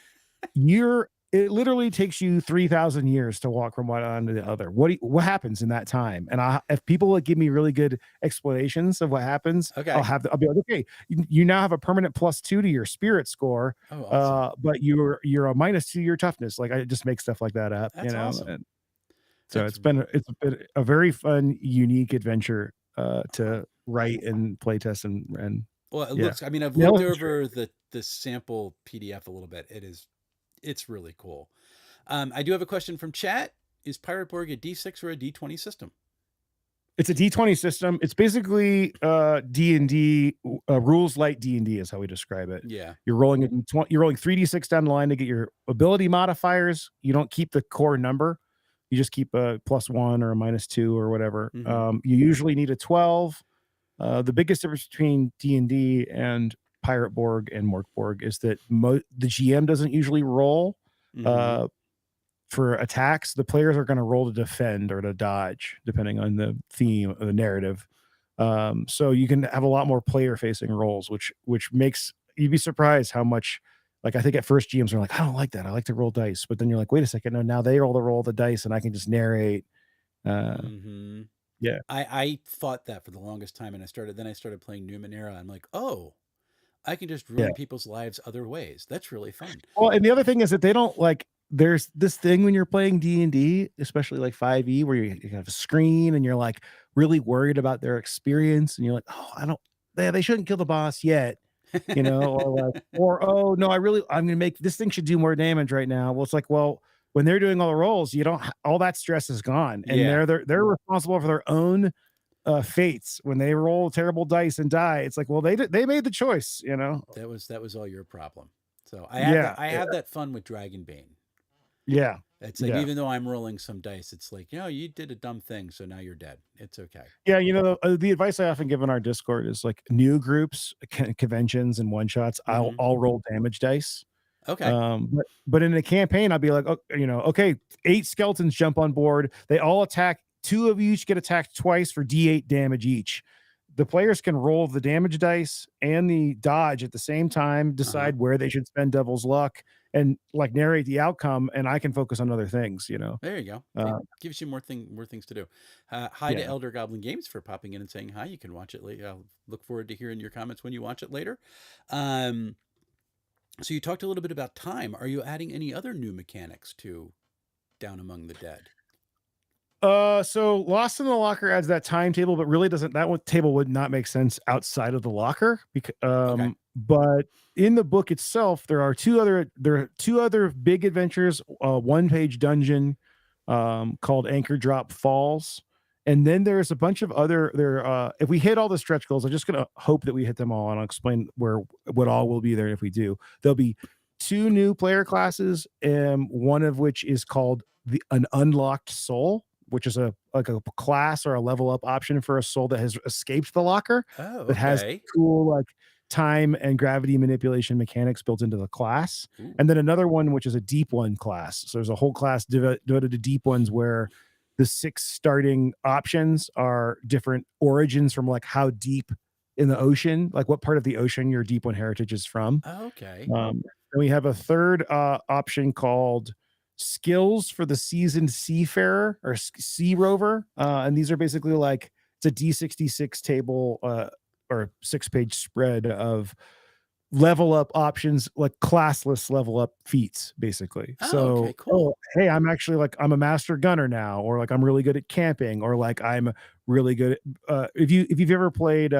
it literally takes you 3,000 years to walk from one island to the other. What happens in that time? And if people like give me really good explanations of what happens, Okay. I'll be like, okay, you now have a permanent +2 to your spirit score, Oh, awesome. but you're a -2 to your toughness. Like I just make stuff like that up, you That's know. awesome. And so That's it's been a very fun, unique adventure to write and play test and well. It yeah. looks. I mean, I've Yeah, looked it's great. over the sample PDF a little bit. It's really cool. I do have a question from chat. Is Pirate Borg a D6 or a D20 system? It's a D20 system. It's basically D&D rules light D&D is how we describe it. Yeah. You're rolling a D20, you're rolling 3d6 down the line to get your ability modifiers. You don't keep the core number. You just keep a +1 or a -2 or whatever. Mm-hmm. You usually need a 12. The biggest difference between D&D and Pirate Borg and Mork Borg is that the GM doesn't usually roll. Mm-hmm. Uh, for attacks, the players are going to roll to defend or to dodge, depending on the theme of the narrative. So you can have a lot more player facing roles, which makes you'd be surprised how much. Like I think at first GMs are like, I don't like that. I like to roll dice, but then you're like, wait a second, no, now they roll the dice, and I can just narrate. Uh, Mm-hmm. yeah, I fought that for the longest time, and I started playing Numenera. I'm like, oh, I can just yeah. ruin people's lives other ways. That's really fun. Well, and the other thing is that they don't like. There's this thing when you're playing D&D, especially like 5e, where you have a screen and you're like really worried about their experience, and you're like, oh, I don't. They shouldn't kill the boss yet, you know, or like, or oh no, I'm gonna make this thing should do more damage right now. Well, it's like, well, when they're doing all the rolls, you don't. All that stress is gone, and Yeah, they're responsible for their own fates when they roll terrible dice and die. It's like, well, they made the choice, you know. that was all your problem. So Yeah, I have that fun with Dragonbane. yeah, It's like yeah. even though I'm rolling some dice, it's like, you know, you did a dumb thing, so now you're dead. It's okay. Yeah, you know, the advice I often give in our Discord is like new groups, conventions, and one shots. Mm-hmm. I'll roll damage dice. Okay. But in a campaign, I'll be like, oh, you know, okay, 8 skeletons jump on board. They all attack. 2 of you each get attacked twice for D8 damage each. The players can roll the damage dice and the dodge at the same time, Uh-huh. decide where they should spend devil's luck, and like narrate the outcome, and I can focus on other things, you know. There you go. It Uh, gives you more things to do. Hi to yeah. Elder Goblin Games for popping in and saying hi. You can watch it later. I'll look forward to hearing your comments when you watch it later. Um, so you talked a little bit about time. Are you adding any other new mechanics to Down Among the Dead? So Lost in the Locker adds that timetable, but really doesn't that one table would not make sense outside of the locker because Okay. but in the book itself, there are two other big adventures, one page dungeon called Anchor Drop Falls. And then there's a bunch of other there if we hit all the stretch goals, I'm just gonna hope that we hit them all, and I'll explain where what all will be there if we do. There'll be two new player classes, one of which is called an unlocked soul, which is a like a class or a level up option for a soul that has escaped the locker, Oh, that has okay. cool like time and gravity manipulation mechanics built into the class. Ooh. And then another one, which is a deep one class. So there's a whole class devoted to deep ones where the six starting options are different origins from like how deep in the ocean, like what part of the ocean your deep one heritage is from. Okay. Then we have a third option called skills for the seasoned seafarer or sea rover. And these are basically like it's a D66 table or 6-page spread of level up options, like classless level up feats, basically. Oh, okay. So, oh, Cool. hey, I'm actually like I'm a master gunner now, or like I'm really good at camping, or like I'm really good at if you've ever played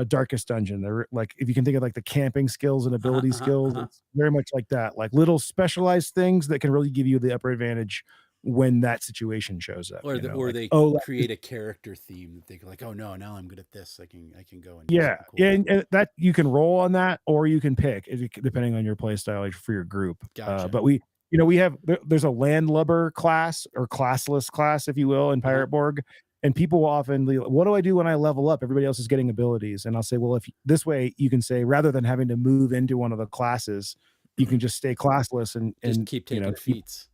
Darkest Dungeon. They're like if you can think of like the camping skills and Uh huh. ability Uh huh. Uh skills, huh. it's very much like that. Like little specialized things that can really give you the upper advantage when that situation shows up, you know, Or like, they oh, like create a character theme that they go like, oh no, now I'm good at this. I can go and do yeah, something yeah, cool. and that you can roll on that, or you can pick depending on your play style like, for your group. Gotcha. But we, you know, we have there's a landlubber class or classless class, if you will, in Uh huh. Pirate Borg, and people will often be like, what do I do when I level up? Everybody else is getting abilities, and I'll say, well, if this way you can say rather than having to move into one of the classes, you can just stay classless Just and keep you know taking feats.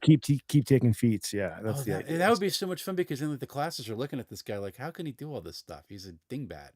keep taking feats. Yeah, Oh, that's the idea. that would So be so much fun because then like, the classes are looking at this guy like, how can he do all this stuff? He's a dingbat.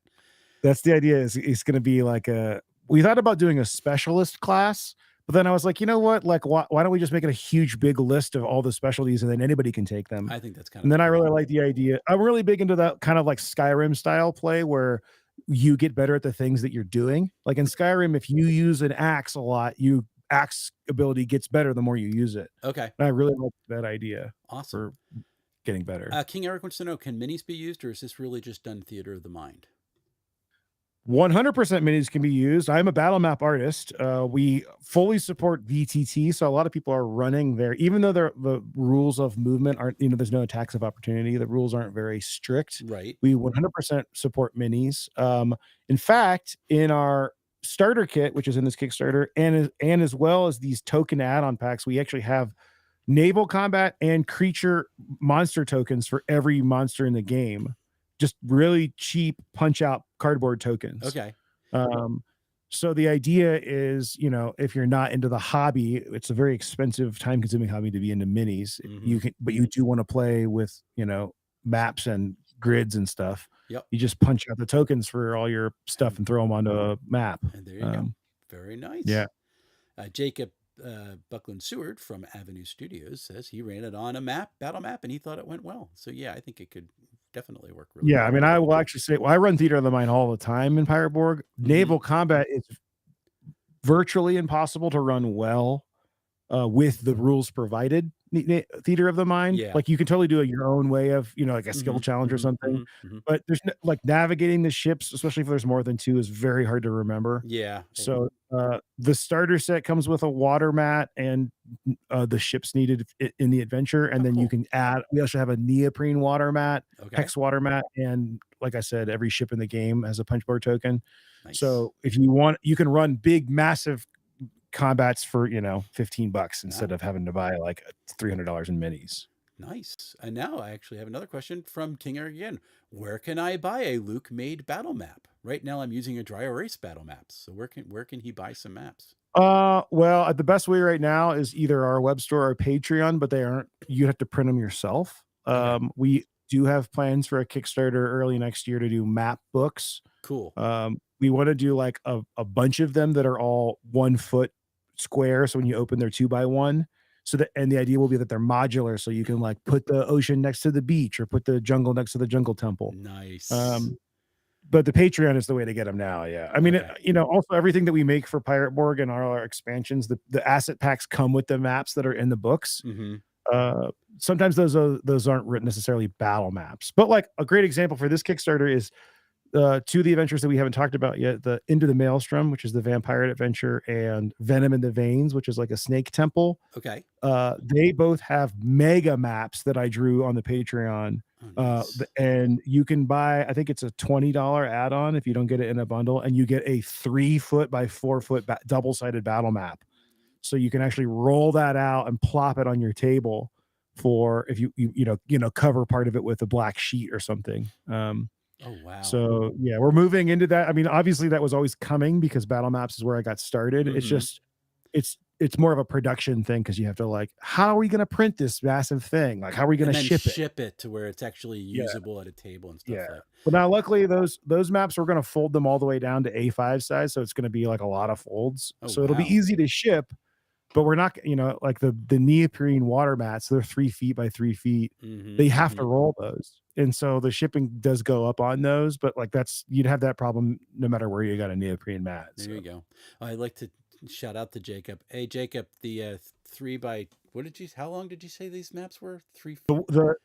that's the idea is it's gonna be like a we thought about doing a specialist class, but then I was like, you know what? Like, why don't we just make it a huge big list of all the specialties and then anybody can take them? I think that's kind And of then I cool. really like the idea. I'm really big into that kind of like Skyrim style play where you get better at the things that you're doing. Like in Skyrim, if you use an axe a lot, you axe ability gets better the more you use it. Okay. And I really like that idea Awesome. for getting better. King Eric wants to know, can minis be used or is this really just done theater of the mind? 100% minis can be used. I'm a battle map artist. We fully support VTT, so a lot of people are running there, even though the rules of movement aren't, you know, there's no attacks of opportunity. The rules aren't very strict. Right. We 100% support minis. In fact, in our starter kit, which is in this Kickstarter, and as well as these token add-on packs, we actually have naval combat and creature monster tokens for every monster in the game. Just really cheap punch out cardboard tokens. Okay. Um, so the idea is, you know, if you're not into the hobby, it's a very expensive, time consuming hobby to be into minis. Mm-hmm. You can, but you do want to play with, you know, maps and grids and stuff. Yep. You just punch out the tokens for all your stuff And, and throw them onto a map. and there you go. Um, Very yeah. nice. Jacob Buckland Seward from Avenue Studios says he ran it on a battle map, and he thought it went well. So yeah, I think it could definitely work really Yeah, I well. mean, I will actually say, well, I run theater of the mind all the time in Pirate Borg. Mm-hmm. Naval combat is virtually impossible to run well with the rules provided. Theater of the mind, Yeah. like you can totally do it your own way of, you know, like a skill Mm-hmm. challenge or Mm-hmm. something. Mm-hmm. Mm-hmm. But there's like navigating the ships, especially if there's more than two, is very hard to remember. Yeah. So the starter set comes with a water mat and the ships needed in the adventure, Oh, and then you cool. can add. We also have a neoprene water mat, Okay. hex water mat, and like I said, every ship in the game has a punch board token. Nice. So if you want, you can run big, massive combats for, you know, $15 instead Wow. of having to buy like $300 in minis. Nice. And now I actually have another question from King Eric again. Where can I buy a Luke made battle map? Right now I'm using a dry erase battle maps. So where can he buy some maps? Well, the best way right now is either our web store or Patreon, but they aren't. You have to print them yourself. Okay. We do have plans for a Kickstarter early next year to do map books. Cool. We want to do like a bunch of them that are all 1 foot square, so when you open, they're 2 by 1. So that, and the idea will be that they're modular, so you can like put the ocean next to the beach or put the jungle next to the jungle temple. Nice. Um, but the Patreon is the way to get them now. Yeah, I mean, Okay. also everything that we make for Pirate Borg and our expansions, the asset packs come with the maps that are in the books. Mm-hmm. Uh, Sometimes those aren't written necessarily battle maps, but like a great example for this Kickstarter is two of the adventures that we haven't talked about yet: the Into the Maelstrom, which is the vampire adventure, and Venom in the Veins, which is like a snake temple. Okay. They both have mega maps that I drew on the Patreon. Oh, nice. And you can buy, I think it's a $20 add-on if you don't get it in a bundle, and you get a 3 foot by 4 foot double-sided battle map. So you can actually roll that out and plop it on your table for if you cover part of it with a black sheet or something. Oh, wow. So yeah, we're moving into that. I mean, obviously that was always coming because battle maps is where I got started. It's Mm-hmm. just it's more of a production thing because you have to like, how are we going to print this massive thing? Like, how are we going And to then ship it? ship it to where it's actually Yeah, usable at a table and stuff yeah. like. But now, luckily, those maps we're going to fold them all the way down to A5 size, so it's going to be like a lot of folds. Oh, So it'll be wow. easy to ship. But we're not, like the neoprene water mats. They're 3 feet by 3 feet. Mm-hmm. They have Mm-hmm. to roll those, and so the shipping does go up on those. But like you'd have that problem no matter where you got a neoprene mat. There So you go. I'd like to shout out to Jacob. Hey, Jacob, the 3 by what did you? How long did you say these maps were? 3.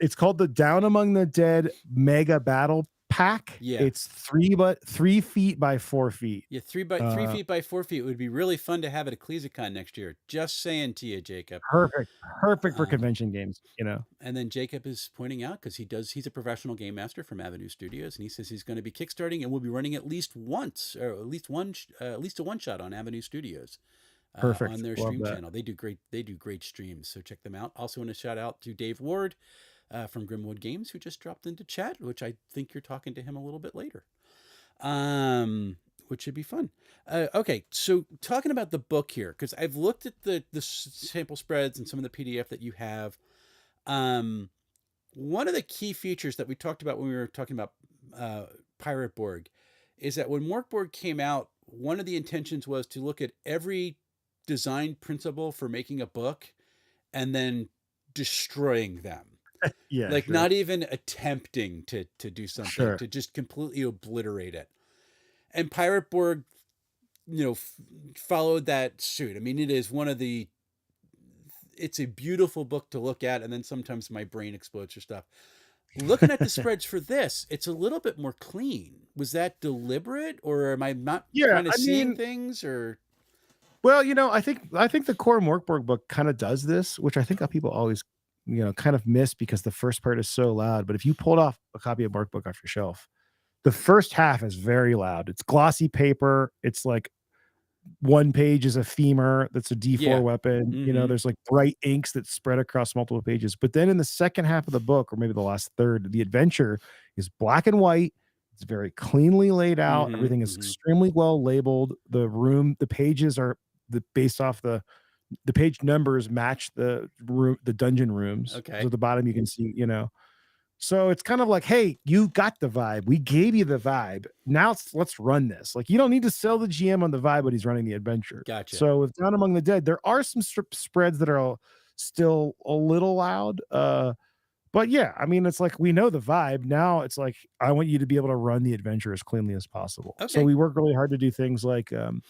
it's called the Down Among the Dead Mega Battle Pack. Yeah. It's 3 feet by 4 feet. Yeah, 3 feet by 4 feet. It would be really fun to have at EcclesiaCon next year. Just saying to you, Jacob. Perfect for Um, convention games. and then Jacob is pointing out because he's a professional game master from Avenue Studios, and he says he's going to be kickstarting and we'll be running at least once, or at least a one shot on Avenue Studios. On Perfect. their Love stream that. channel, they do great streams. So check them out. Also, want to shout out to Dave Ward from Grimwood Games, who just dropped into chat, which I think you're talking to him a little bit later. Which should be fun. Okay, so talking about the book here, because I've looked at the sample spreads and some of the PDF that you have. One of the key features that we talked about when we were talking about Pirate Borg is that when Morkborg came out, one of the intentions was to look at every design principle for making a book and then destroying them. Yeah, Like sure. not even attempting to do something, Sure. to just completely obliterate it. And Pirate Borg, followed that suit. I mean, it's a beautiful book to look at, and then sometimes my brain explodes for stuff. Looking at the spreads for this, it's a little bit more clean. Was that deliberate, or am I not Yeah, kind of I seeing mean, things? Or well, I think the core Morkborg book kind of does this, which I think people always, kind of miss because the first part is so loud. But if you pulled off a copy of Morkborg off your shelf, the first half is very loud. It's glossy paper. It's like one page is a femur that's a D4 yeah, weapon. mm-hmm. There's like bright inks that spread across multiple pages. But then in the second half of the book, or maybe the last third, the adventure is black and white. It's very cleanly laid out. Mm-hmm. Everything is Mm-hmm. extremely well labeled. The pages are based off the page numbers match the dungeon rooms. So Okay, at the bottom you can see. So it's kind of like, hey, you got the vibe. We gave you the vibe. Now let's run this. Like, you don't need to sell the GM on the vibe when he's running the adventure. gotcha. So with Down Among the Dead, there are some spreads that are still a little loud. But yeah, I mean, it's like we know the vibe. Now it's like I want you to be able to run the adventure as cleanly as possible. So Okay, we work really hard to do things like Into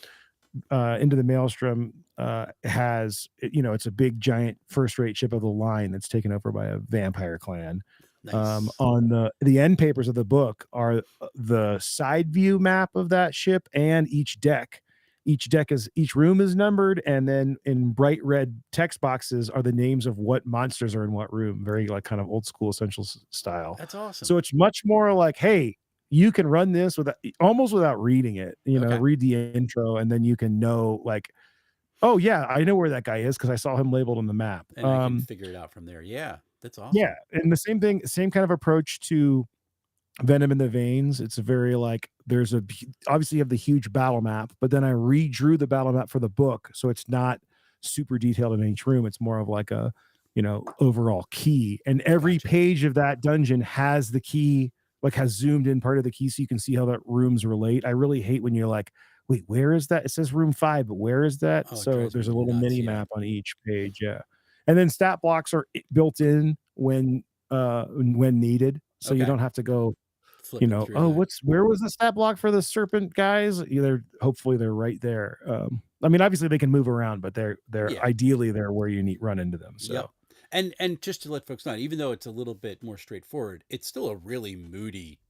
the Maelstrom it's a big giant first-rate ship of the line that's taken over by a vampire clan. nice. On the end papers of the book are the side view map of that ship and each deck. Each room is numbered, and then in bright red text boxes are the names of what monsters are in what room. Very like kind of old school Essentials style. That's awesome. So it's much more like, hey, you can run this almost without reading it. Okay, Read the intro, and then you can know like, oh yeah, I know where that guy is because I saw him labeled on the map. and I can figure it out from there. Yeah, that's Yeah, awesome. and the same thing, same kind of approach to Venom in the Veins. It's a very like obviously you have the huge battle map, but then I redrew the battle map for the book, so it's not super detailed in each room. It's more of like a overall key, and every Gotcha. page of that dungeon has the key, like has zoomed in part of the key, so you can see how that rooms relate. I really hate when you're like, wait, where is that? It says room 5, but where is that? Oh, it So drives me there's a little nuts, mini yeah. map on each page, yeah. And then stat blocks are built in when needed, so you Okay. don't have to go, Flipping through "Oh, the where was the stat block for the serpent guys?" Either hopefully they're right there. I mean, obviously they can move around, but they're yeah. ideally they're where you need run into them. Yep. So And just to let folks know, even though it's a little bit more straightforward, it's still a really moody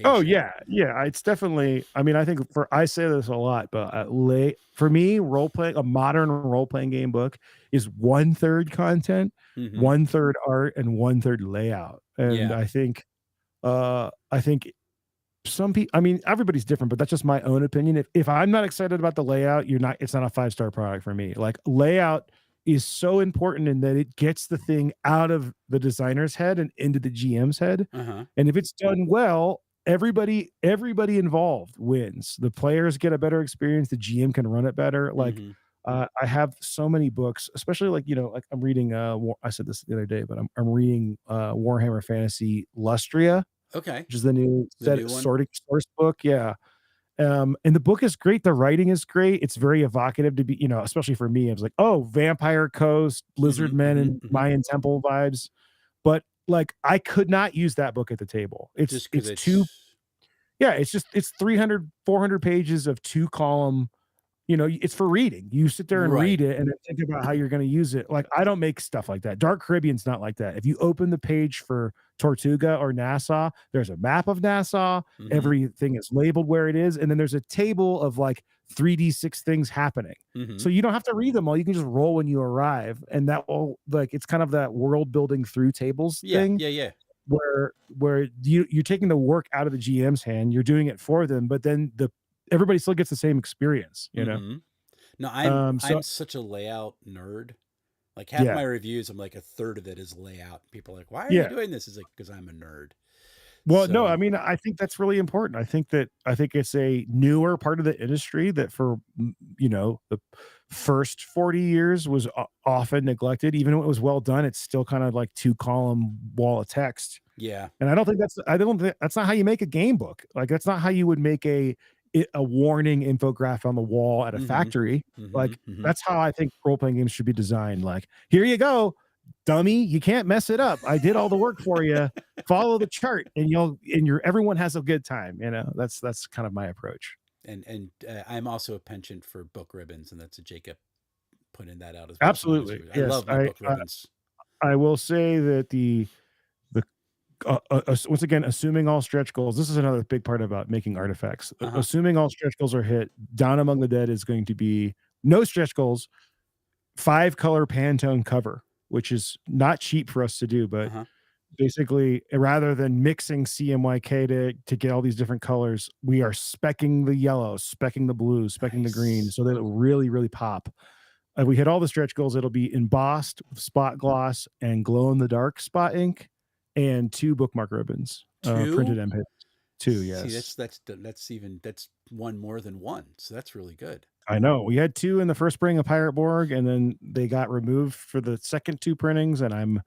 oh presentation. yeah, yeah, it's definitely. I mean, I think I say this a lot, but late for me, role playing a modern role playing game book is 1/3 content, Mhm. 1/3 art, and 1/3 layout. And Yeah. I think some people, I mean, everybody's different, but that's just my own opinion. If I'm not excited about the layout, it's not a 5-star product for me. Like layout is so important in that it gets the thing out of the designer's head and into the GM's head. Uh-huh. And if it's done well, everybody involved wins. The players get a better experience, the GM can run it better. Like Mhm. I have so many books, especially like, like I'm reading I said this the other day, but I'm reading Warhammer Fantasy Lustria, Okay. which is the new The new one? sorting source book. Yeah. And the book is great. The writing is great. It's very evocative to be, especially for me. I was like, oh, Vampire Coast, Lizard Mhm. Men, Mhm. and Mhm. Mayan Temple vibes. But like, I could not use that book at the table. Just cuz It's too, it's yeah. It's 300, 400 pages of 2-column. It's for reading. You sit there and right. read it and then think about how you're gonna use it. Like, I don't make stuff like that. Dark Caribbean's not like that. If you open the page for Tortuga or Nassau, there's a map of Nassau, Mhm. everything is labeled where it is, and then there's a table of, like, 3d6 things happening. So Mhm. you don't have to read them all, you can just roll when you arrive, and that will like, it's kind of that world building through tables Yeah. thing Yeah, yeah. where you're taking the work out of the GM's hand, you're doing it for them, but then the everybody still gets the same experience, you know? Mhm. No, I'm So such a layout nerd. Like half my yeah, reviews, I'm like a third of it is layout. People are like, "Why are you yeah. doing this?" It's like, "Cuz I'm a nerd." Well, no, I So, mean, I think that's really important. I think it's a newer part of the industry that for the first 40 years was often neglected. Even when it was well done, it's still kind of like 2-column wall of text. yeah. And I don't think that's not how you make a game book. Like that's not how you would make a warning infographic on the wall at a Mhm. factory. Mhm. Like Mhm. that's how I think role playing games should be designed. Like, here you go, dummy. You can't mess it up. I did all the work for you. Follow the chart, and everyone has a good time. That's kind of my approach. And I'm also a penchant for book ribbons, and that's a Jacob putting that out as well as one of his Absolutely, reviews. I yes. love my book ribbons. I will say that the once again, assuming all stretch goals. This is another big part about making artifacts. Uh-huh. Assuming all stretch goals are hit, Down Among the Dead is going to be no stretch goals, 5-color Pantone cover, which is not cheap for us to do, but Uh-huh. basically, rather than mixing CMYK to get all these different colors, we are specking the yellow, specking the blue, specking the green, Nice. so that it'll really, really pop. If we hit all the stretch goals, it'll be embossed with spot gloss and glow in the dark spot ink, and 2 bookmark ribbons, printed 2? and paper. 2, See, yes. that's one more than one. So that's really good. I know. We had 2 in the first printing of Pirate Borg, and then they got removed for the second 2 printings, and I'm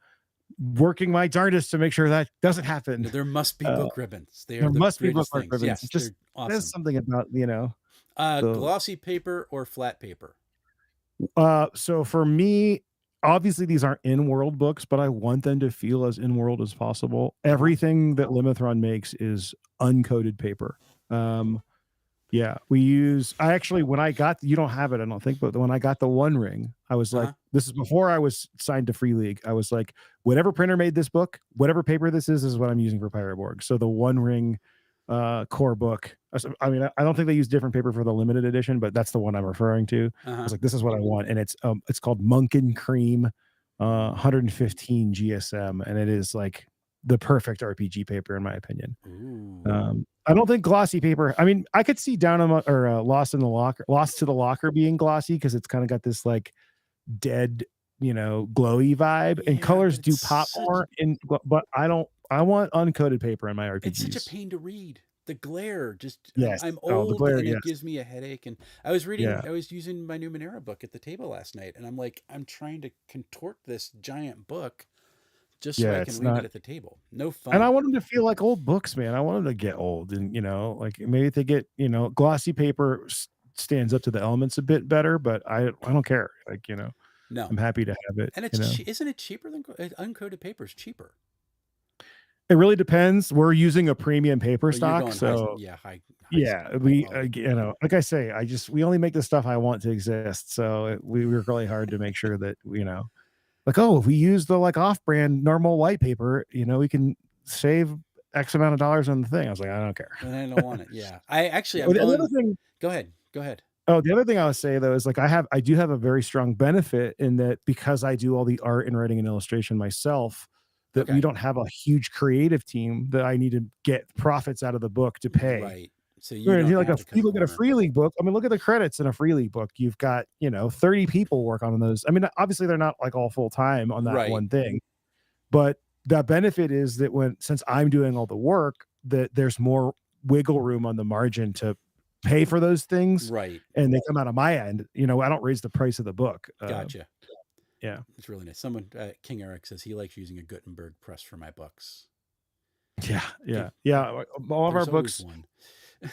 working my darndest to make sure that doesn't happen. No, there must be Uh, book ribbons. They are there the must be greatest bookmark things. ribbons. It Yes, just they're says awesome. something about, the Glossy paper or flat paper? so for me, obviously these aren't in-world books, but I want them to feel as in-world as possible. Uh-huh. Everything that Limithron makes is uncoated paper. Um, yeah, I actually, when I got, you don't have it, I don't think, but when I got the One Ring, I was like, Uh-huh. this is before I was signed to Free League. I was like, whatever printer made this book, whatever paper this is what I'm using for Pirate Borg. So the One Ring core book. I mean, I don't think they use different paper for the limited edition, but that's the one I'm referring to. I Uh-huh. was like, this is what I want, and it's called Munkin Cream, Ooh. 115 GSM, and it is like the perfect RPG paper in my opinion. Ooh. I don't think glossy paper. I mean, I could see Lost in the Locker, Lost to the Locker being glossy because it's kind of got this like dead, glowy vibe, and Yeah, but colors do pop more. But I don't. I want uncoated paper in my it's such a RPGs. pain to read. The glare just Yes. I'm Oh, the old glare. and it Yes. gives me a headache. And Yeah. I was using my Numenera book at the table last night, and I'm like, I'm trying to contort this giant book just so I Yeah, can it's read it not. at the table. No And I fun. want them to feel like old books, man. I want them to get old and, like maybe if they get, glossy paper stands up to the elements a bit better, but I don't care. Like, No. I'm happy to have it, And it's isn't it cheaper than uncoated paper is cheaper. It really depends. We're using a premium paper Oh, you're stock, going high, so yeah, high yeah, high we, quality. like I say, we only make the stuff I want to exist. So we work really hard to make sure that, like, oh, if we use the like off-brand normal white paper, we can save X amount of dollars on the thing. I was like, I don't care. And I don't want it. Yeah. I actually I'm Oh, the other going thing, go ahead. Go ahead. the other thing I would say though is like I do have a very strong benefit in that because I do all the art and writing and illustration myself, that we Okay. don't have a huge creative team that I need to get profits out of the book to pay. Right. So you Whereas don't have to cut you a look at a corner. free league book. I mean, look at the credits in a free league book. You've got 30 people work on those. I mean, obviously they're not like all full time on that Right. one thing, but the benefit is that since I'm doing all the work, that there's more wiggle room on the margin to pay for those things, Right. and they come out of my end. I don't raise the price of the book. Gotcha. Yeah, It's really nice. Someone, King Eric says he likes using a Gutenberg press for my books. yeah, Give, yeah, yeah. All of our there's always books, one.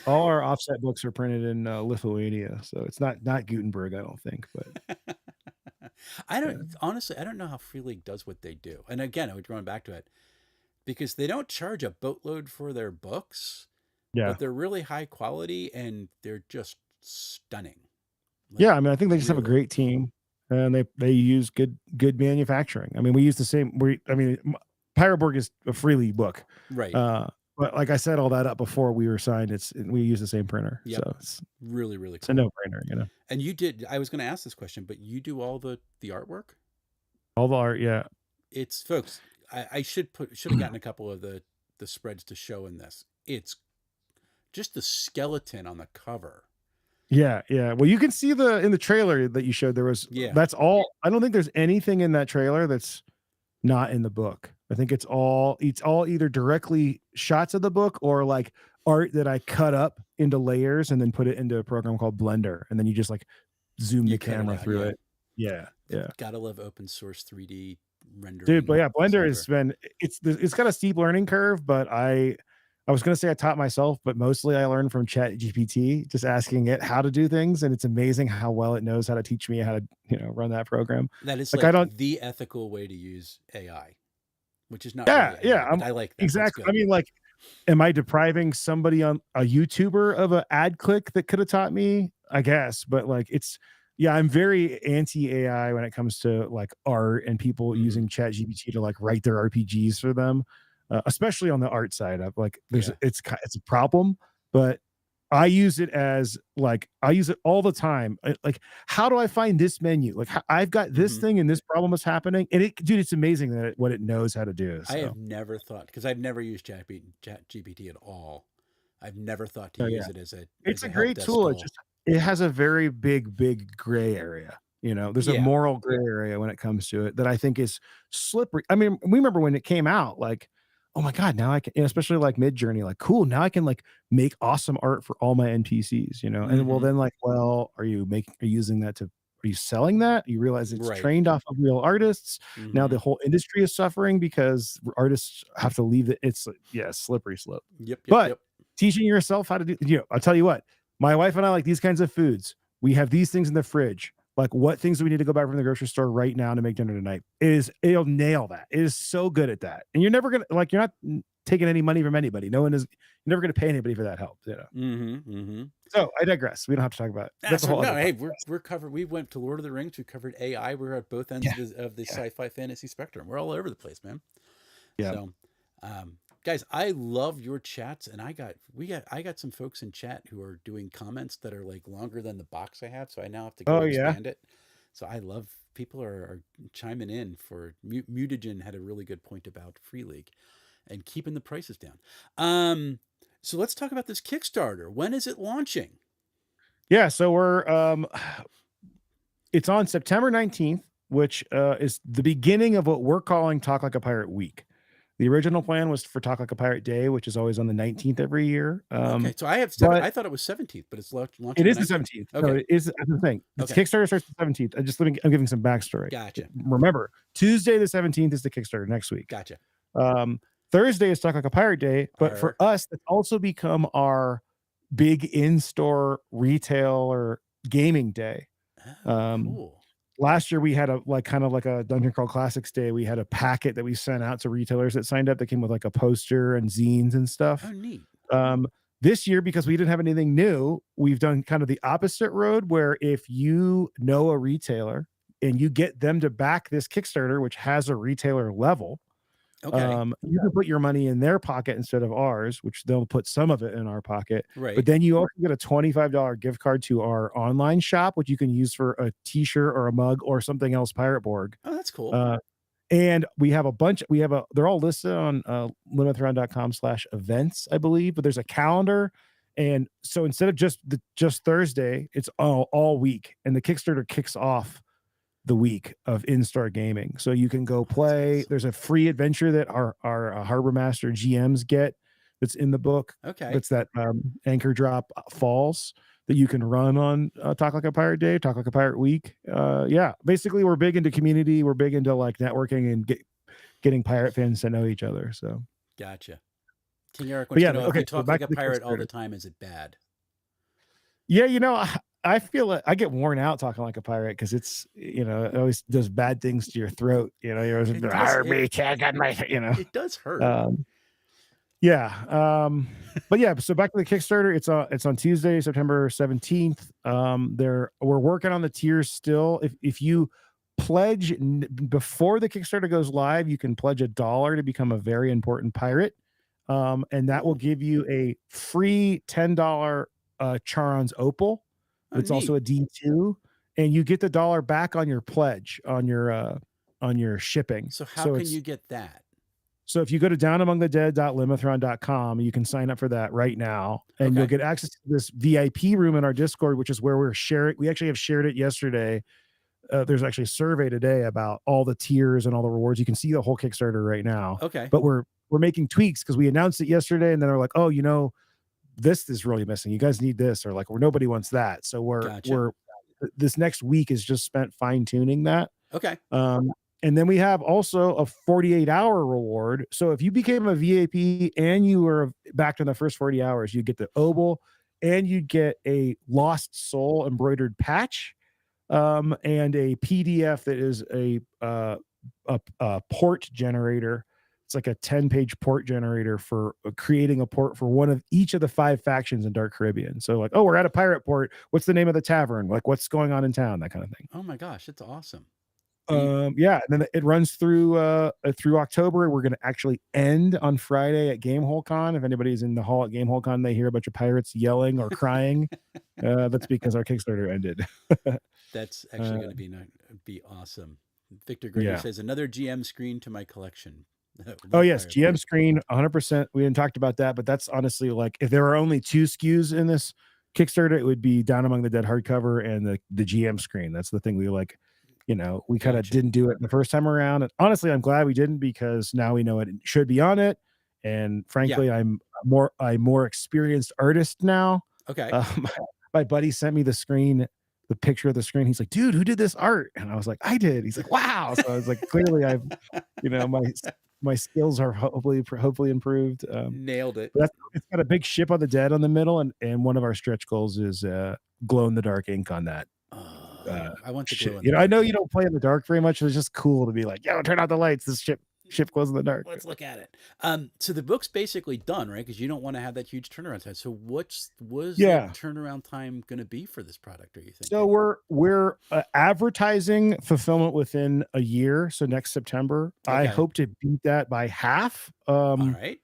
all our offset books are printed in Lithuania, so it's not Gutenberg, I don't think, but I yeah, don't honestly. I don't know how Free League does what they do. And again, I would going back to it because they don't charge a boatload for their books, yeah. but they're really high quality and they're just stunning. Like Yeah, I mean, I think they just have a really. great team, and they use good manufacturing. I mean, we use the same. Pirate Borg is a freely book, Right. uh, but like I set all that up before we were signed. We use the same printer, Yep. so Really, really it's a cool. no brainer. And you did. I was going to ask this question, but you do all the artwork. All the art, yeah, It's folks. I should have gotten a couple of the spreads to show in this. It's just the skeleton on the cover. yeah, yeah. Well, you can see in the trailer that you showed. Yeah. That's all. I don't think there's anything in that trailer that's not in the book. I think it's all either directly shots of the book or like art that I cut up into layers and then put it into a program called Blender, and then you just like zoom You the cut it camera out. through Yeah. it. Yeah, yeah. Gotta love open source 3D Dude, but rendering yeah, Blender has software. been it's got a steep learning curve, but I was gonna say I taught myself, but mostly I learned from Chat GPT, just asking it how to do things, and it's amazing how well it knows how to teach me how to, run that program. That is Like I like don't the ethical way to use AI, which is not Yeah, really yeah, AI, but I like that. That's exactly. I good. mean, like, am I depriving somebody on a YouTuber of an ad click that could have taught me? I guess, but like yeah, I'm very anti AI when it comes to like art and people Hmm. using Chat GPT to like write their RPGs for them, especially on the art side. Of like, Yeah. it's a problem, but I use it all the time. Like, how do I find this menu? Like, I've got this Hmm. thing and this problem is happening, and dude, it's amazing what it knows how to do. I have So, never thought because I've never used Chat GPT at all. I've never thought to oh use yeah. it as It's a a help great desk tool. tool. It has a very big gray area. There's a Yeah. moral gray area when it comes to it that I think is slippery. I mean, we remember when it came out, like, oh my God, now I can, and especially like Mid Journey, like, cool, now I can like make awesome art for all my NPCs. And well, Hmm. then like, well, are you using that are you selling that? You realize it's Right. trained off of real artists. Now Hmm. the whole industry is suffering because artists have to leave it's yeah, slippery slope. Yep. Yep. But Yep. teaching yourself how to do, I'll tell you what, my wife and I like these kinds of foods. We have these things in the fridge. Like, what things do we need to go back from the grocery store right now to make dinner tonight? It'll nail that. It is so good at that. And you're never gonna like you're not taking any money from anybody. No one is you're never gonna pay anybody for that help. Hmm. Hmm. So I digress. We don't have to talk about it. That's a That's right. whole No, other hey, podcast. we're covered. We went to Lord of the Rings. We covered AI. We're at both ends Yeah, of the yeah, sci-fi fantasy spectrum. We're all over the place, man. yeah. So, guys, I love your chats, and I got some folks in chat who are doing comments that are like longer than the box I have, so I now have to go Oh yeah. expand it. So I love people are chiming in for Mutagen had a really good point about Free League and keeping the prices down. So let's talk about this Kickstarter. When is it launching? Yeah. So it's on September 19th, which is the beginning of what we're calling Talk Like a Pirate Week. The original plan was for Talk Like a Pirate Day, which is always on the 19th every year. Okay, so I have But I thought it was 17th, but it's it launching the is the 19th. 17th. No, Okay. it is that's the thing. It's Okay. Kickstarter starts the 17th. I'm giving some backstory. Gotcha. Remember, Tuesday the 17th is the Kickstarter next week. Gotcha. Thursday is Talk Like a Pirate Day, but for Arr. us, it's also become our big in-store retail or gaming day. Oh, cool. Last year we had a kind of like a Dungeon Crawl Classics Day. We had a packet that we sent out to retailers that signed up that came with like a poster and zines and Oh, stuff. neat. This year, because we didn't have anything new, we've done kind of the opposite road where if you know a retailer and you get them to back this Kickstarter, which has a retailer level, Okay. you can put your money in their pocket instead of ours, which they'll put some of it in our pocket. Right. But then you also get a $25 gift card to our online shop, which you can use for a t-shirt or a mug or something else Pirate Borg. Oh, that's cool. And we have a bunch, they're all listed on limithround.com/events, I believe, but there's a calendar. And so instead of just Thursday, it's all week. And the Kickstarter kicks off the week of in-store gaming. So you can go play. Awesome. There's a free adventure that our Harbor Master GMs get that's in the book. Okay. That's that Anchor Drop Falls that you can run on Talk Like a Pirate Day, Talk Like a Pirate Week. Yeah, basically we're big into community. We're big into like networking and getting pirate fans to know each other. So gotcha. King Eric wants to know if you so talk like a pirate all the time, is it bad? Yeah, I feel like I get worn out talking like a pirate because it's, it always does bad things to your throat. You're always It does hurt. Yeah. But yeah, so back to the Kickstarter. It's on Tuesday, September 17th. We're working on the tiers still. If you pledge before the Kickstarter goes live, you can pledge $1 to become a very important pirate. And that will give you a free $10 Charon's Opal. It's also a D2, and you get the $1 back on your pledge on your shipping. So how can you get that? So if you go to downamongthedead.limithron.com, you can sign up for that right now, and you'll get access to this VIP room in our Discord, which is where we're sharing. We actually have shared it yesterday. There's actually a survey today about all the tiers and all the rewards. You can see the whole Kickstarter right now. Okay. But we're making tweaks because we announced it yesterday, and then they're like, oh, this is really missing. You guys need this, or like, nobody wants that. So we're this next week is just spent fine tuning that. Okay. And then we have also a 48-hour reward. So if you became a VIP and you were back in the first 40 hours, you get the Opal and you get a Lost Soul embroidered patch, and a PDF that is a port generator. It's like a 10-page port generator for creating a port for one of each of the 5 factions in Dark Caribbean. So like, oh, we're at a pirate port. What's the name of the tavern? Like, what's going on in town? That kind of thing. Oh my gosh, that's awesome. Yeah, and then it runs through October. We're going to actually end on Friday at Gamehole Con. If anybody's in the hall at Gamehole Con, they hear a bunch of pirates yelling or crying. That's because our Kickstarter ended. That's actually going to be awesome. Victor Grady says another GM screen to my collection. Oh yes, GM screen, 100%. We didn't talk about that, but that's honestly like if there are only 2 SKUs in this Kickstarter, it would be Down Among the Dead hardcover and the GM screen. That's the thing we like. We kind of didn't do it the first time around. And honestly, I'm glad we didn't because now we know it should be on it. And frankly, I'm more experienced artist now. Okay. My buddy sent me the picture of the screen. He's like, dude, who did this art? And I was like, I did. He's like, wow. So I was like, clearly I've, my skills are hopefully improved. Nailed it. It's got a big Ship of the Dead on the middle. And one of our stretch goals is glow in the dark ink on that. I want to glow. I know you don't play in the dark very much. It's just cool to be like, yo, turn out the lights. This ship glows in the dark. Let's look at it. So the book's basically done, right? Because you don't want to have that huge turnaround time. So the turnaround time going to be for this product? Are you thinking? So we're advertising fulfillment within a year. So next September, I hope to beat that by half. All right.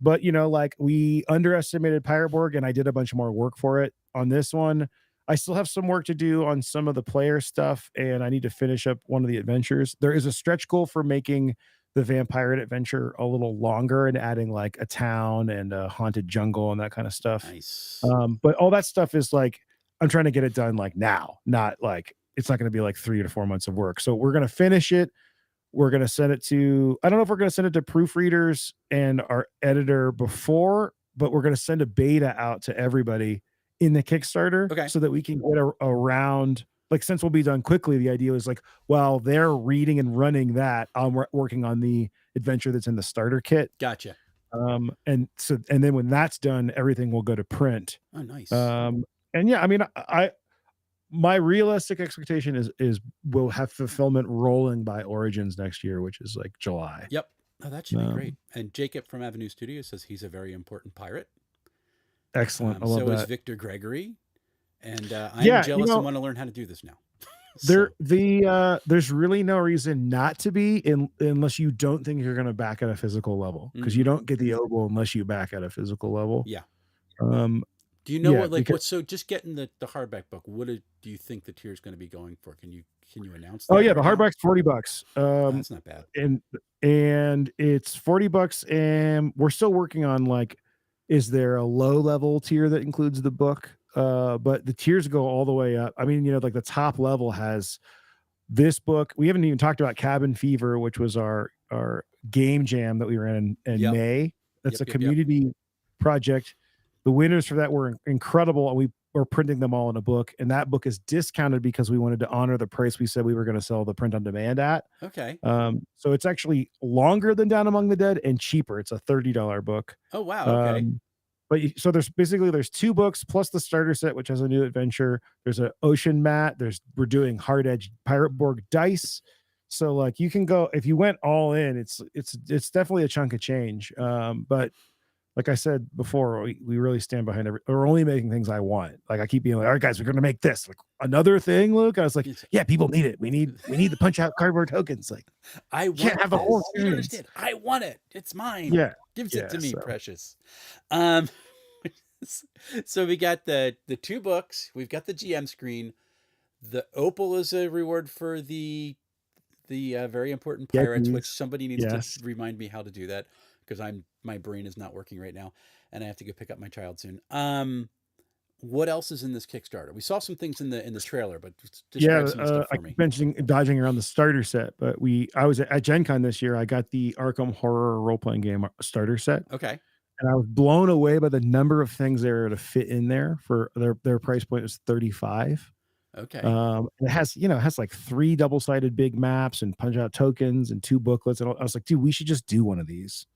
But like we underestimated Pirate Borg, and I did a bunch more work for it on this one. I still have some work to do on some of the player stuff, and I need to finish up one of the adventures. There is a stretch goal for making the vampire adventure a little longer and adding like a town and a haunted jungle and that kind of stuff. Nice. But all that stuff is like, I'm trying to get it done like now, not like, it's not going to be like 3 to 4 months of work. So we're going to finish it. We're going to send it to, I don't know if we're going to send it to proofreaders and our editor before, but we're going to send a beta out to everybody in the Kickstarter Okay. so that we can get around, like, since we'll be done quickly, the idea was like, while they're reading and running that, I'm working on the adventure that's in the starter kit. Gotcha. And then when that's done, everything will go to print. Oh, nice. And yeah, I mean, my realistic expectation is we'll have fulfillment rolling by Origins next year, which is like July. Yep. Oh, that should be great. Um, And Jacob from Avenue Studios says he's a very important pirate. Excellent. I love So is that. Victor Gregory. And I'm Yeah, you jealous and know, want to learn how to do this now. there So, there's really no reason not to be unless you don't think you're going to back at a physical level, because you mhm. don't get the oboe unless you back at a physical level. Yeah. Um, Do you know yeah, what, like, because what, so just getting the hardback book, do you think the tier is going to be going for? Can you announce oh that yeah, the right now? hardback's $40. That's not bad. And it's $40, and we're still working on, like, is there a low level tier that includes the book? But the tiers go all the way up. I mean, like, the top level has this book. We haven't even talked about Cabin Fever, which was our game jam that we ran in Yep. May. That's Yep. a Yep. Yep. community project. The winners for that were incredible, and we were printing them all in a book. And that book is discounted because we wanted to honor the price we said we were going to sell the print on demand at. Okay. So it's actually longer than Down Among the Dead and cheaper. It's a $30 book. Oh, wow. Okay. Um, so there's two books plus the starter set, which has a new adventure. There's an ocean mat. We're doing hard edge Pirate Borg dice. So, like, you can go, if you went all in, it's definitely a chunk of change. But like I said before, we really stand behind we're only making things I want. Like, I keep being like, all right, guys, we're going to make this, like, another thing. Luke, I was like, It's- yeah, people need it. We need to punch out cardboard tokens. Like, I you can't want have the whole this. You don't experience. understand. I want it. It's mine. Yeah. Gives it Yeah. to me, So precious. Um, so we got the two books. We've got the GM screen. The opal is a reward for the very important yeah, pirates, which please. somebody needs to Yes. remind me how to do that, because my brain is not working right now, and I have to go pick up my child soon. What else is in this Kickstarter? We saw some things in the trailer, but describe Yeah, some of the stuff I for me. keep mentioning dodging around the starter set, but I was at Gen Con this year. I got the Arkham Horror role playing game starter set, Okay. and I was blown away by the number of things they were to fit in there. For their price point was 35. Okay. It has like 3 double-sided big maps and punch out tokens and 2 booklets. And I was like, dude, we should just do one of these.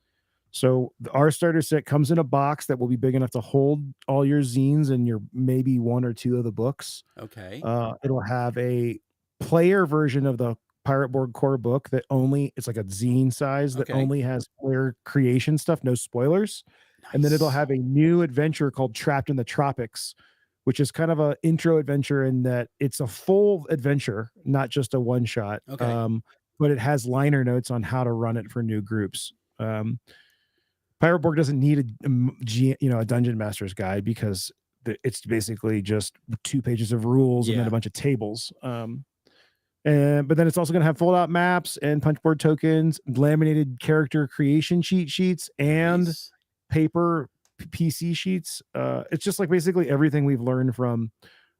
So our starter set comes in a box that will be big enough to hold all your zines and your maybe 1 or 2 of the books. Okay. It'll have a player version of the Pirate Borg core book it's like a zine size that Okay. only has player creation stuff, no spoilers. And then it'll Nice. have a new adventure called Trapped in the Tropics, which is kind of a intro adventure in that it's a full adventure, not just a one shot. Okay. But it has liner notes on how to run it for new groups. Pirate Borg doesn't need a dungeon master's guide, because it's basically just 2 pages of rules and then Yeah. a bunch of tables. But then it's also going to have fold out maps and punchboard tokens, laminated character creation cheat sheets, and Nice. paper PC sheets. It's just like basically everything we've learned from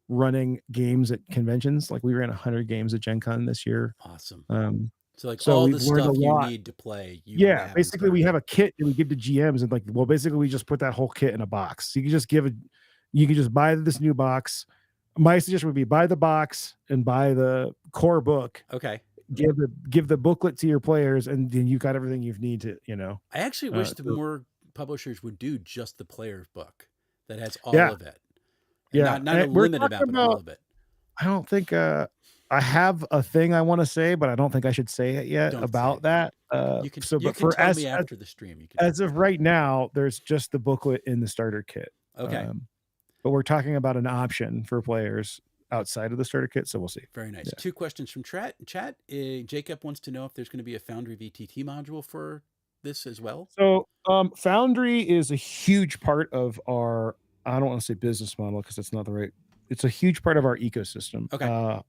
running games at conventions. Like, we ran 100 games at Gen Con this year. Awesome. Um, So, like, so all we've the learned a stuff you lot. need to play, you Yeah, have in the basically starter we have kit. a kit that we give to GMs, and, like, well, basically we just put that whole kit in a box. You can just buy this new box. My suggestion would be buy the box and buy the core book. Okay. Give the booklet to your players, and then you got everything you need to, I actually wish the so more publishers would do just the player's book that has all yeah, of it. And yeah. not a And we're limited talking amount, but all about, of it. I don't think I have a thing I want to say, but I don't think I should say it yet Don't say about it. that. You can So, you but can for tell me after the stream. You can as of right now, there's just the booklet in the starter kit. Okay. But we're talking about an option for players outside of the starter kit, so we'll see. Very nice. Yeah. 2 questions from chat. Jacob wants to know if there's going to be a Foundry VTT module for this as well. So, Foundry is a huge part of our, I don't want to say business model, because that's not the right. It's a huge part of our ecosystem. Okay.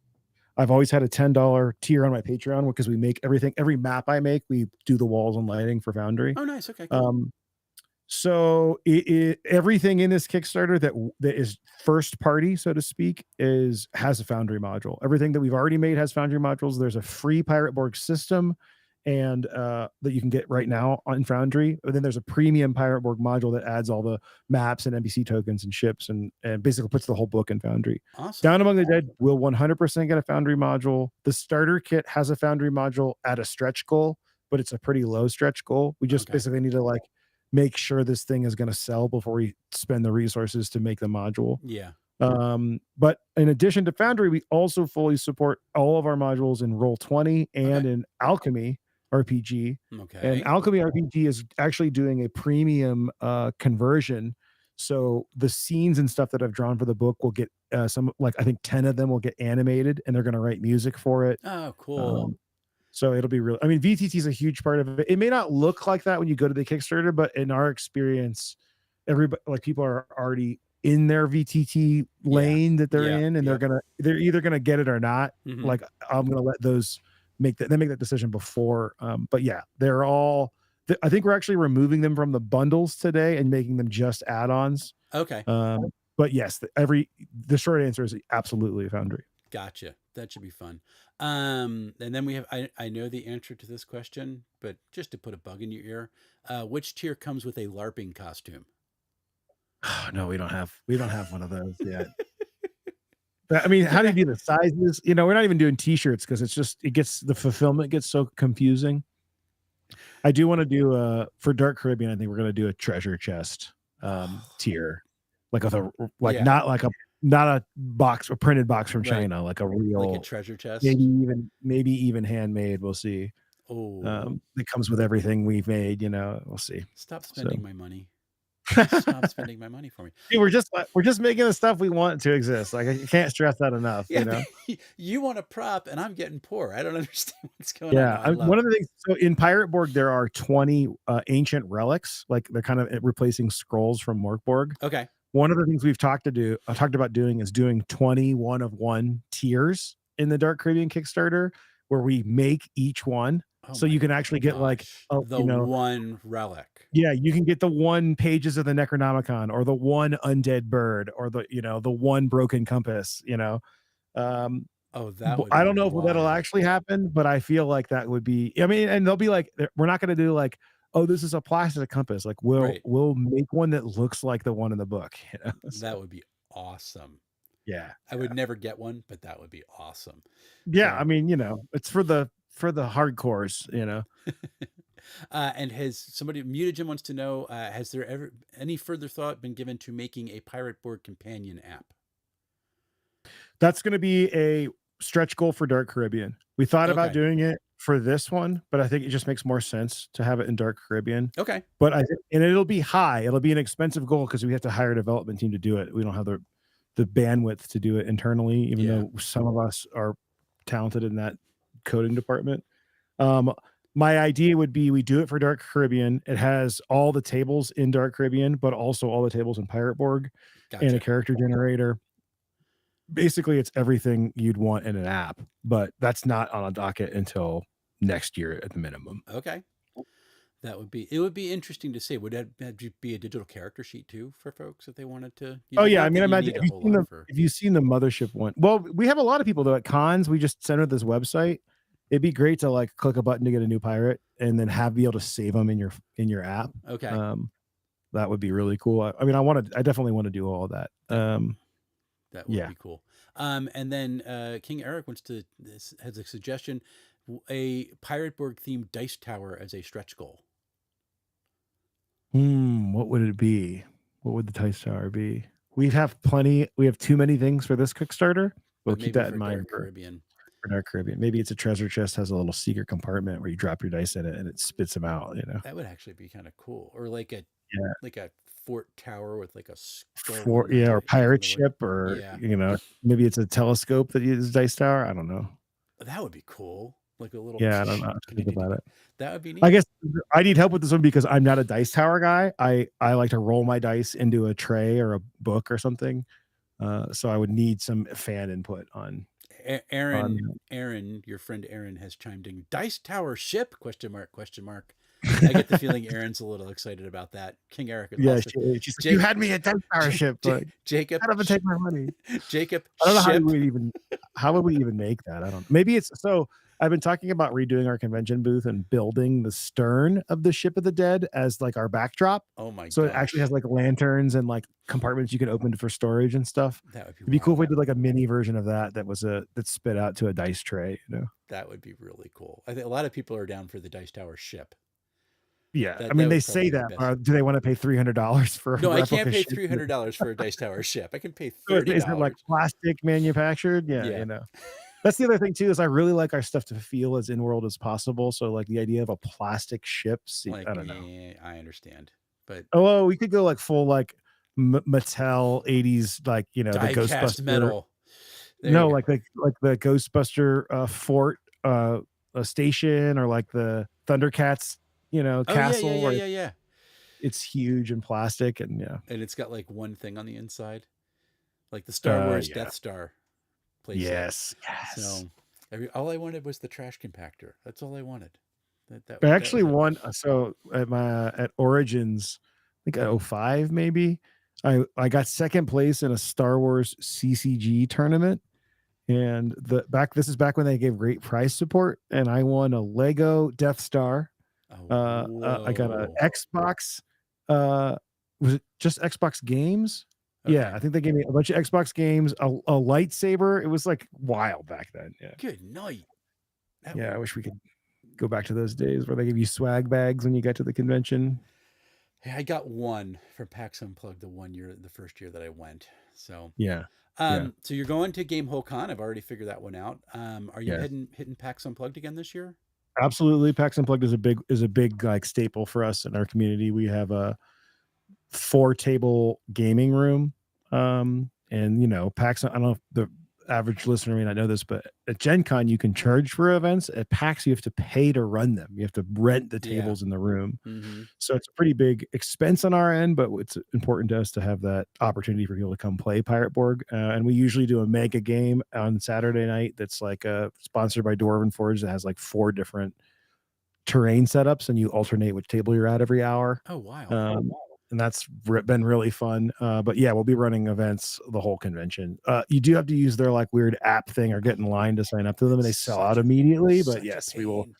I've always had a $10 tier on my Patreon, because we make every map I make, we do the walls and lighting for Foundry. Oh, nice. Okay, cool. So everything in this Kickstarter that is first party, so to speak, has a Foundry module. Everything that we've already made has Foundry modules. There's a free Pirate Borg system and that you can get right now on Foundry. But then there's a premium Pirate Borg module that adds all the maps and NPC tokens and ships and basically puts the whole book in Foundry. Awesome. Down Among the Dead will 100% get a Foundry module. The starter kit has a Foundry module at a stretch goal, but it's a pretty low stretch goal. We just basically need to like make sure this thing is going to sell before we spend the resources to make the module. Yeah. But in addition to Foundry, we also fully support all of our modules in Roll20 and in Alchemy RPG. And Alchemy RPG is actually doing a premium conversion. So the scenes and stuff that I've drawn for the book will get some, like I think 10 of them will get animated, and they're going to write music for it. Oh, cool. So it'll be real. I mean, VTT is a huge part of it. It may not look like that when you go to the Kickstarter, but in our experience, everybody, like, people are already in their VTT lane that they're in, and they're either gonna get it or not. Like, I'm gonna let those make that decision before. But yeah, they're all. I think we're actually removing them from the bundles today and making them just add-ons. Okay. But yes, the short answer is absolutely Foundry. Gotcha. That should be fun. And then we have, I know the answer to this question, but just to put a bug in your ear, which tier comes with a LARPing costume? No, we don't have one of those yet. I mean, how do you do the sizes? You know, we're not even doing t-shirts because the fulfillment gets so confusing. I do want to do for Dark Caribbean, I think we're going to do a treasure chest tier, like not a box, a printed box from China, like a real, like a treasure chest, maybe even handmade. We'll see. Oh, it comes with everything we've made. You know, we'll see. Stop spending my money. Stop spending my money for me. See, we're just making the stuff we want to exist. Like, I can't stress that enough. Yeah, you know, you want a prop, and I'm getting poor. I don't understand what's going on. Yeah, one of the things. So in Pirate Borg, there are 20 ancient relics. Like, they're kind of replacing scrolls from Morkborg. Okay. One of the things we've talked about doing is doing 20 one-of-one tiers in the Dark Caribbean Kickstarter, where we make each one. So you can actually get like one relic. Yeah, you can get the 1 pages of the Necronomicon, or the 1 undead bird, or the one broken compass. I don't know if that'll actually happen, but I feel like that would be. I mean, and they'll be like, we're not going to do like, oh, this is a plastic compass. Like, we'll make one that looks like the one in the book. So, that would be awesome. Yeah, I would never get one, but that would be awesome. Yeah, I mean, it's for the hardcores. And has somebody, Mutagen wants to know, has there ever any further thought been given to making a Pirate Borg companion app? That's going to be a stretch goal for Dark Caribbean. We thought about doing it for this one, but I think it just makes more sense to have it in Dark Caribbean. Okay. But and it'll be high. It'll be an expensive goal because we have to hire a development team to do it. We don't have the bandwidth to do it internally, even though some of us are talented in that coding department. My idea would be we do it for Dark Caribbean. It has all the tables in Dark Caribbean, but also all the tables in Pirate Borg, and a character generator. Basically, it's everything you'd want in an app, but that's not on a docket until next year at the minimum. Okay. It would be interesting to see. Would that be a digital character sheet too for folks if they wanted to? Oh yeah, I mean, imagine if you've seen the Mothership one. Well, we have a lot of people though at cons. We just sent out this website. It'd be great to like click a button to get a new pirate, and then be able to save them in your app. Okay. That would be really cool. I mean, I definitely want to do all of that. That would be cool. And then King Eric has a suggestion: a Pirate Borg themed dice tower as a stretch goal. What would it be? What would the dice tower be? We have too many things for this Kickstarter. We'll keep that in mind for Dark Caribbean. Maybe it's a treasure chest, has a little secret compartment where you drop your dice in it and it spits them out. That would actually be kind of cool. Or like a fort tower with like a skull. Or pirate ship, or maybe it's a telescope that uses dice tower. I don't know. That would be cool. Like a little. Yeah, I don't know. Think about it. That would be neat. I guess I need help with this one because I'm not a dice tower guy. I like to roll my dice into a tray or a book or something. So I would need some fan input on. Aaron, your friend Aaron has chimed in. Dice tower ship? ? I get the feeling Aaron's a little excited about that. King Eric. Yeah, she's like, you had me at dice tower ship, but Jacob, how do I take my money? Jacob, I don't know how would we even make that. I don't. Maybe it's so. I've been talking about redoing our convention booth and building the stern of the Ship of the Dead as like our backdrop. Oh my So it actually has gosh. like lanterns and like compartments you can open for storage and stuff. That would be It'd be cool if we wild. did like a mini version of that that spit out to a dice tray, you know? That would be really cool. I think a lot of people are down for the Dice Tower ship. Yeah. I That mean, they would say probably be the that. best. Do they want to pay $300 for a No, I can't replica pay ship? $300 for a Dice Tower ship. I can pay So is it like $30. plastic manufactured? Yeah, Yeah. That's the other thing too, is I really like our stuff to feel as in-world as possible. So like the idea of a plastic ship, Like, I don't know. I understand. But Oh, well, we could go like full like Mattel 80s, like, the die-cast Ghostbuster. metal. There No, you go. like the Ghostbuster fort a station, or like the Thundercats, Oh yeah, yeah, castle, yeah, where yeah, yeah. it's huge and plastic, and yeah. And it's got like one thing on the inside, like the Star Wars Yeah. Death Star playset. Yes, yes. So all I wanted was the trash compactor. That's all I wanted. I That actually was it. won. So at Origins, I think at '05 maybe, I got second place in a Star Wars CCG tournament, and this is back when they gave great prize support, and I won a Lego Death Star. Oh I got a whoa. Xbox. Was it just Xbox games? Yeah, Okay. I think they gave me a bunch of Xbox games, a lightsaber. It was like wild back then. Yeah, Good night. That yeah. would. I wish we could go back to those days where they give you swag bags when you got to the convention. Hey, I got one from PAX Unplugged the first year that I went. So, Yeah, yeah, so you're going to Gamehole Con. I've already figured that one out. Are you yeah. hitting PAX Unplugged again this year? Absolutely. PAX Unplugged is a big like staple for us in our community. We have a 4-table gaming room. And PAX, I don't know if the average listener may not know this, but at Gen Con you can charge for events. At PAX you have to pay to run them. You have to rent the Yeah. tables in the room. Mm-hmm. So it's a pretty big expense on our end, but it's important to us to have that opportunity for people to come play Pirate Borg. And we usually do a mega game on Saturday night that's like sponsored by Dwarven Forge, that has like 4 different terrain setups, and you alternate which table you're at every hour. Oh, wild. And that's been really fun. But yeah, we'll be running events the whole convention. You do have to use their like weird app thing or get in line to sign up to them, and they sell out immediately. But Such a yes, we will pain.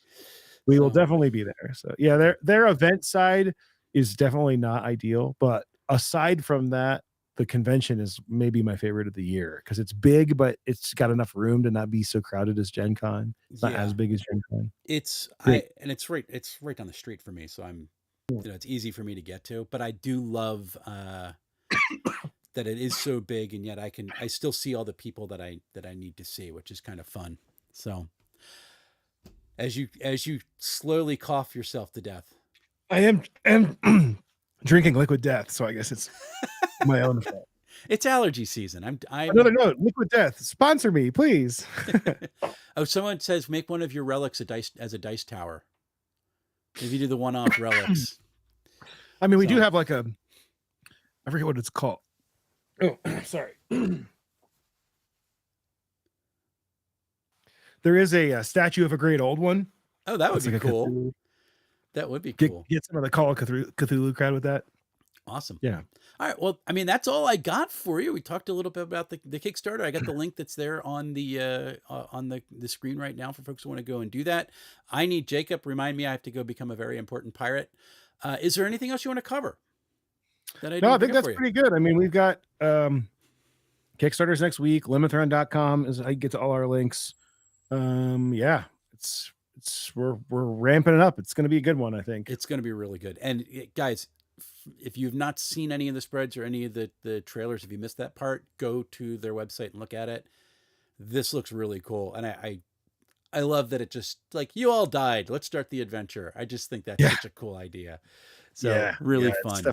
So, definitely be there. So yeah, their event side is definitely not ideal, but aside from that, the convention is maybe my favorite of the year because it's big, but it's got enough room to not be so crowded as Gen Con. It's not yeah, as big as Gen Con. Great. it's right down the street for me, so it's easy for me to get to, but I do love that it is so big, and yet I still see all the people that I need to see, which is kind of fun. So, as you slowly cough yourself to death. I am drinking liquid death, so I guess it's my own fault. It's allergy season. I'm Another note, liquid death, sponsor me, please. Oh, someone says make one of your relics a dice tower. If you do the one-off relics. I mean, we do have like I forget what it's called. Oh, sorry. There is a statue of a great old one. Oh, that would be like cool. That would be cool. Get some of the Call of Cthulhu crowd with that. Awesome. Yeah. All right. Well, I mean, that's all I got for you. We talked a little bit about the Kickstarter. I got the link that's there on the screen right now for folks who want to go and do that. I need Jacob. Remind me, I have to go become a very important pirate. Is there anything else you want to cover? No, I think that's pretty good. I mean, we've got Kickstarters next week. Limithron.com is how you get to all our links. Yeah, we're ramping it up. It's going to be a good one, I think. It's going to be really good. And guys, if you've not seen any of the spreads or any of the trailers, if you missed that part, go to their website and look at it. This looks really cool. And I love that it just like you all died. Let's start the adventure. I just think that's such a cool idea. So really fun.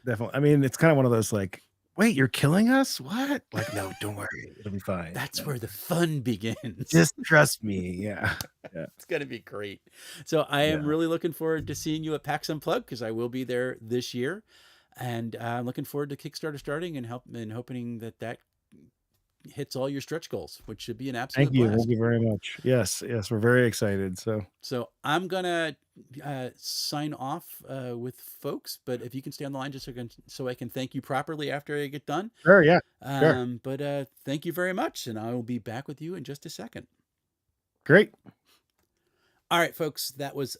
Definitely. I mean, it's kind of one of those like, wait, you're killing us? What? Like, no, don't worry. It'll be fine. That's where the fun begins. Just trust me. Yeah. It's going to be great. So I am really looking forward to seeing you at PAX Unplugged because I will be there this year. And I'm looking forward to Kickstarter starting and hoping that hits all your stretch goals, which should be an absolute blast. Thank you very much. Yes, we're very excited. So I'm gonna sign off with folks, but if you can stay on the line just so I can thank you properly after I get done. Sure, yeah. But thank you very much, and I will be back with you in just a second. Great. All right, folks, that was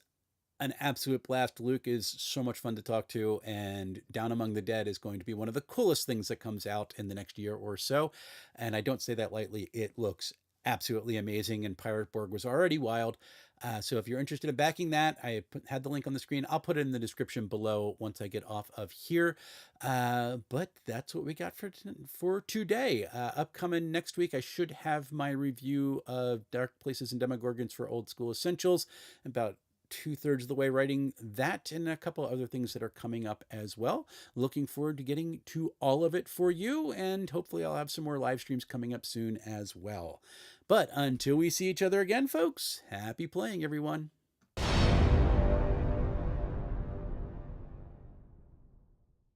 an absolute blast. Luke is so much fun to talk to, and Down Among the Dead is going to be one of the coolest things that comes out in the next year or so. And I don't say that lightly. It looks absolutely amazing, and Pirate Borg was already wild. So if you're interested in backing that, had the link on the screen. I'll put it in the description below once I get off of here. But that's what we got for today. Upcoming next week, I should have my review of Dark Places and Demogorgons for Old School Essentials, about two-thirds of the way writing that, and a couple other things that are coming up as well. Looking forward to getting to all of it for you, and hopefully I'll have some more live streams coming up soon as well. But until we see each other again, folks, happy playing, everyone.